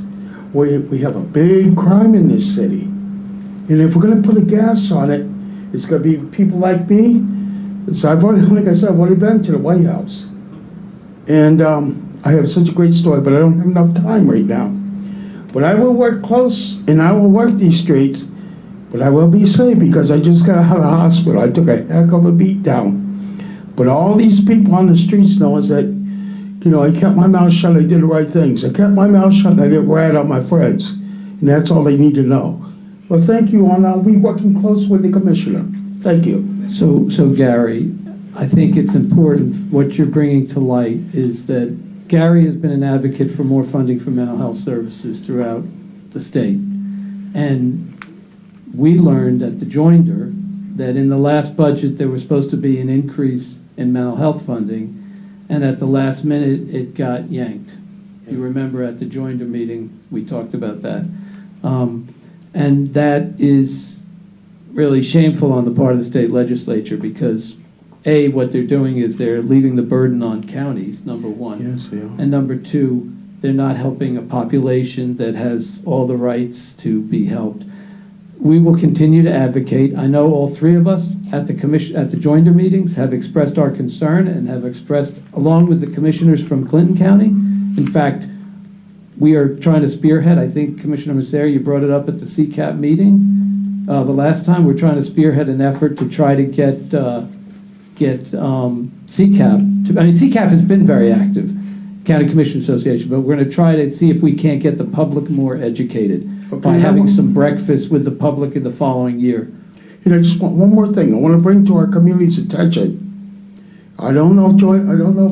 We have a big crime in this city. And if we're going to put a gas on it, it's going to be people like me. So like I said, I've already been to the White House. And I have such a great story, but I don't have enough time right now. But I will work close, and I will work these streets, but I will be safe because I just got out of the hospital. I took a heck of a beat down. But all these people on the streets know is that, I kept my mouth shut, I did the right things. I kept my mouth shut, and I didn't rat on my friends. And that's all they need to know. Well, thank you, and I'll be working close with the commissioner. Thank you. So Gary, I think it's important what you're bringing to light is that Gary has been an advocate for more funding for mental health services throughout the state. And we learned at the Joinder that in the last budget there was supposed to be an increase in mental health funding, and at the last minute it got yanked. You remember at the Joinder meeting we talked about that. And that is really shameful on the part of the state legislature because A, what they're doing is they're leaving the burden on counties, number one. Yes, they are. And number two, they're not helping a population that has all the rights to be helped. We will continue to advocate. I know all three of us at the Joinder meetings have expressed our concern and have expressed, along with the commissioners from Clinton County. In fact, we are trying to spearhead. I think Commissioner Masseri, you brought it up at the CCAP meeting the last time. We're trying to spearhead an effort to try to get CCAP. CCAP has been very active, County Commission Association, but we're going to try to see if we can't get the public more educated by having some breakfast with the public in the following year. I just want one more thing. I want to bring to our community's attention. I don't know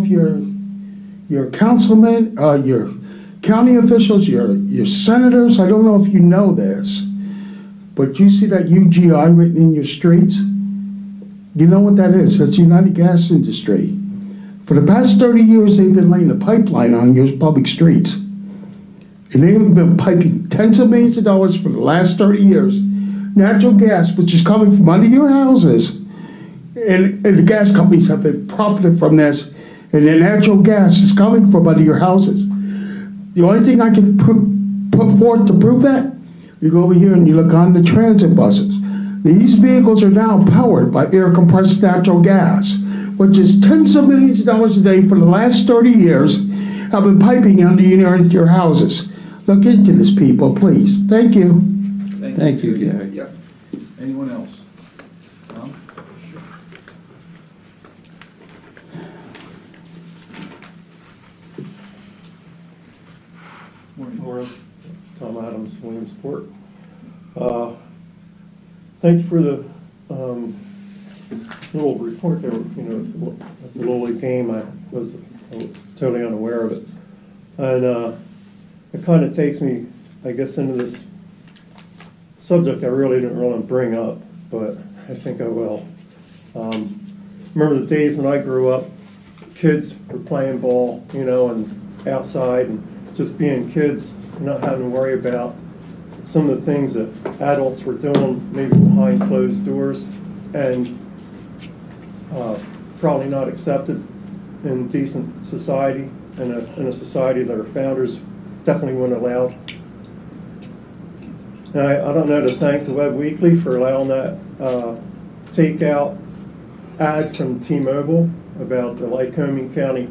if your councilmen, your county officials, your senators. I don't know if you know this, but you see that UGI written in your streets. You know what that is? That's United Gas Industry. For the past 30 years, they've been laying the pipeline on your public streets. And they have been piping tens of millions of dollars for the last 30 years. Natural gas, which is coming from under your houses. And the gas companies have been profiting from this. And the natural gas is coming from under your houses. The only thing I can put forth to prove that, you go over here and you look on the transit buses. These vehicles are now powered by air compressed natural gas, which is tens of millions of dollars a day for the last 30 years have been piping underneath your houses. Look into this, people, please. Thank you. Thank you, Gary. Yep. Anyone else? Tom? Morning. Tom Adams, Williamsport. Thank you for the little report there. The Little League game, I was totally unaware of it. And it kind of takes me, I guess, into this subject I really didn't want to bring up, but I think I will. Remember the days when I grew up, kids were playing ball, and outside and just being kids, not having to worry about some of the things that adults were doing, maybe behind closed doors, and probably not accepted in decent society, in a society that our founders definitely wouldn't allow. And I don't know to thank the Web Weekly for allowing that takeout ad from T-Mobile about the Lycoming County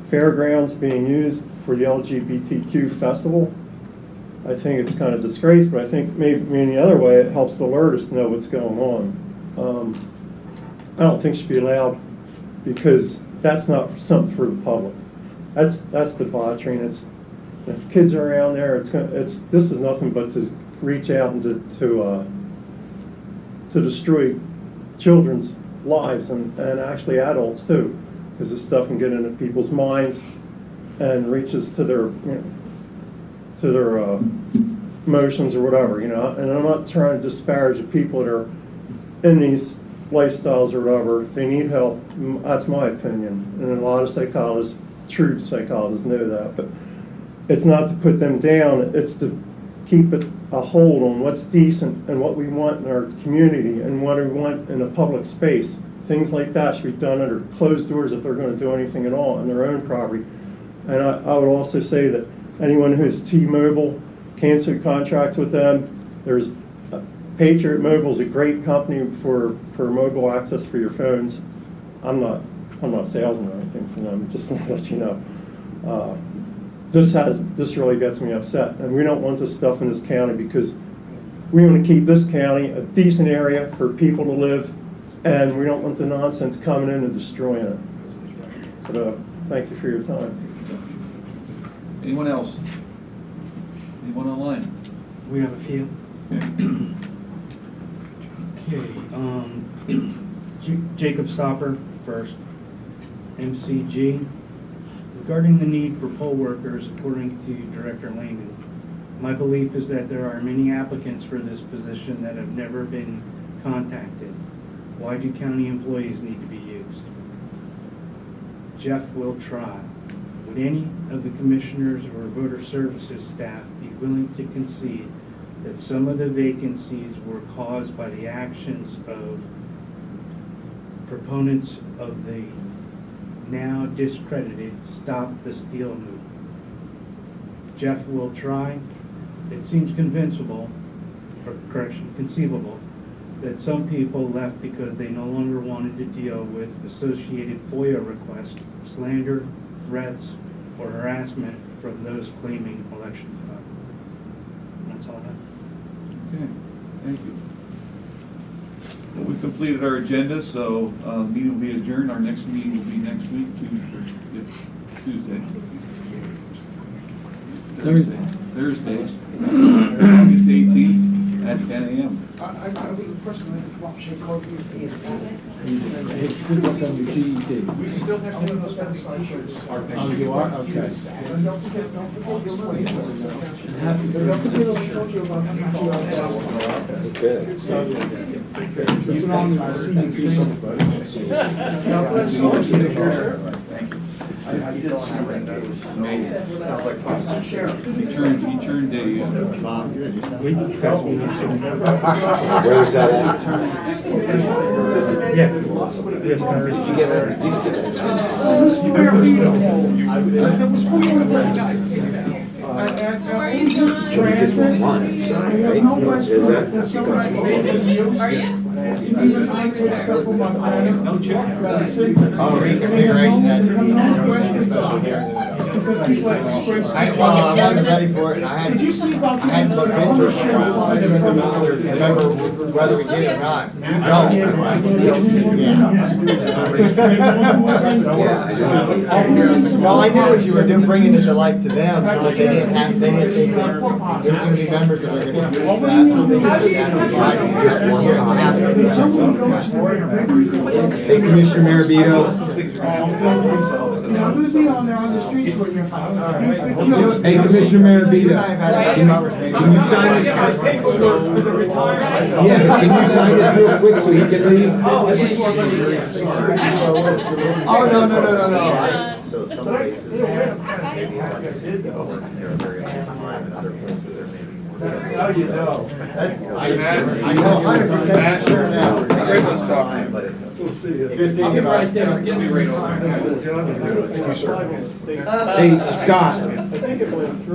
fairgrounds being used for the LGBTQ festival. I think it's kind of disgrace, but I think maybe in the other way it helps to alert us to know what's going on. I don't think it should be allowed because that's not something for the public. That's debauchery, and If kids are around there, this is nothing but to reach out and to destroy children's lives and actually adults too, because this stuff can get into people's minds and reaches to their, emotions or whatever, And I'm not trying to disparage the people that are in these lifestyles or whatever. They need help. That's my opinion. And a lot of psychologists, true psychologists, know that. But it's not to put them down. It's to keep a hold on what's decent and what we want in our community and what we want in a public space. Things like that should be done under closed doors if they're going to do anything at all on their own property. And I would also say that anyone who's T-Mobile, canceled contracts with them, there's Patriot Mobile is a great company for mobile access for your phones. I'm not a salesman or anything for them, just to let you know. This really gets me upset, and we don't want this stuff in this county because we want to keep this county a decent area for people to live, and we don't want the nonsense coming in and destroying it. But thank you for your time. Anyone else? Anyone online? We have a few. Okay, Jacob Stopper first. MCG. Regarding the need for poll workers, according to Director Lehman, my belief is that there are many applicants for this position that have never been contacted. Why do county employees need to be used? Jeff will try. Would any of the commissioners or voter services staff be willing to concede that some of the vacancies were caused by the actions of proponents of the now discredited Stop the Steal movement? Jeff will try. It seems conceivable that some people left because they no longer wanted to deal with associated FOIA requests, slander, threats, or harassment from those claiming election fraud. That's all I have. Okay, thank you. Well, we've completed our agenda, so the meeting will be adjourned. Our next meeting will be next week, Tuesday, August 18th at 10 a.m. I would request that the corruption code be Good luck on your GED. We still have to have those conversations. Oh, you are? Okay. And don't forget And happy don't forget what I told you about It's an honor to see you do something. God bless you. Thank you. Sounds like fun. He turned a. Where was that at? Yeah. Did you get her? No check. Oh, reconfiguration. I wasn't ready for it, and I hadn't looked into it. Remember whether we did or not. No. Well, I knew what you were doing, bringing it to light to them, so that they didn't think there's going to be members that are going to do that. So they just one time. Hey, Commissioner Marabito. I'm going to be on there on the streets with you. Hey, Commissioner Marabito. Can you sign this? Yeah, can you sign this real quick so you can leave? Oh, no. So some places, maybe they're very on time, and other places are maybe more. Oh, you know. I know 100% sure now. Great one's talking, but We'll see you. good thing about it. Give me right over. Thank you, sir. Hey, Scott. I think it went through.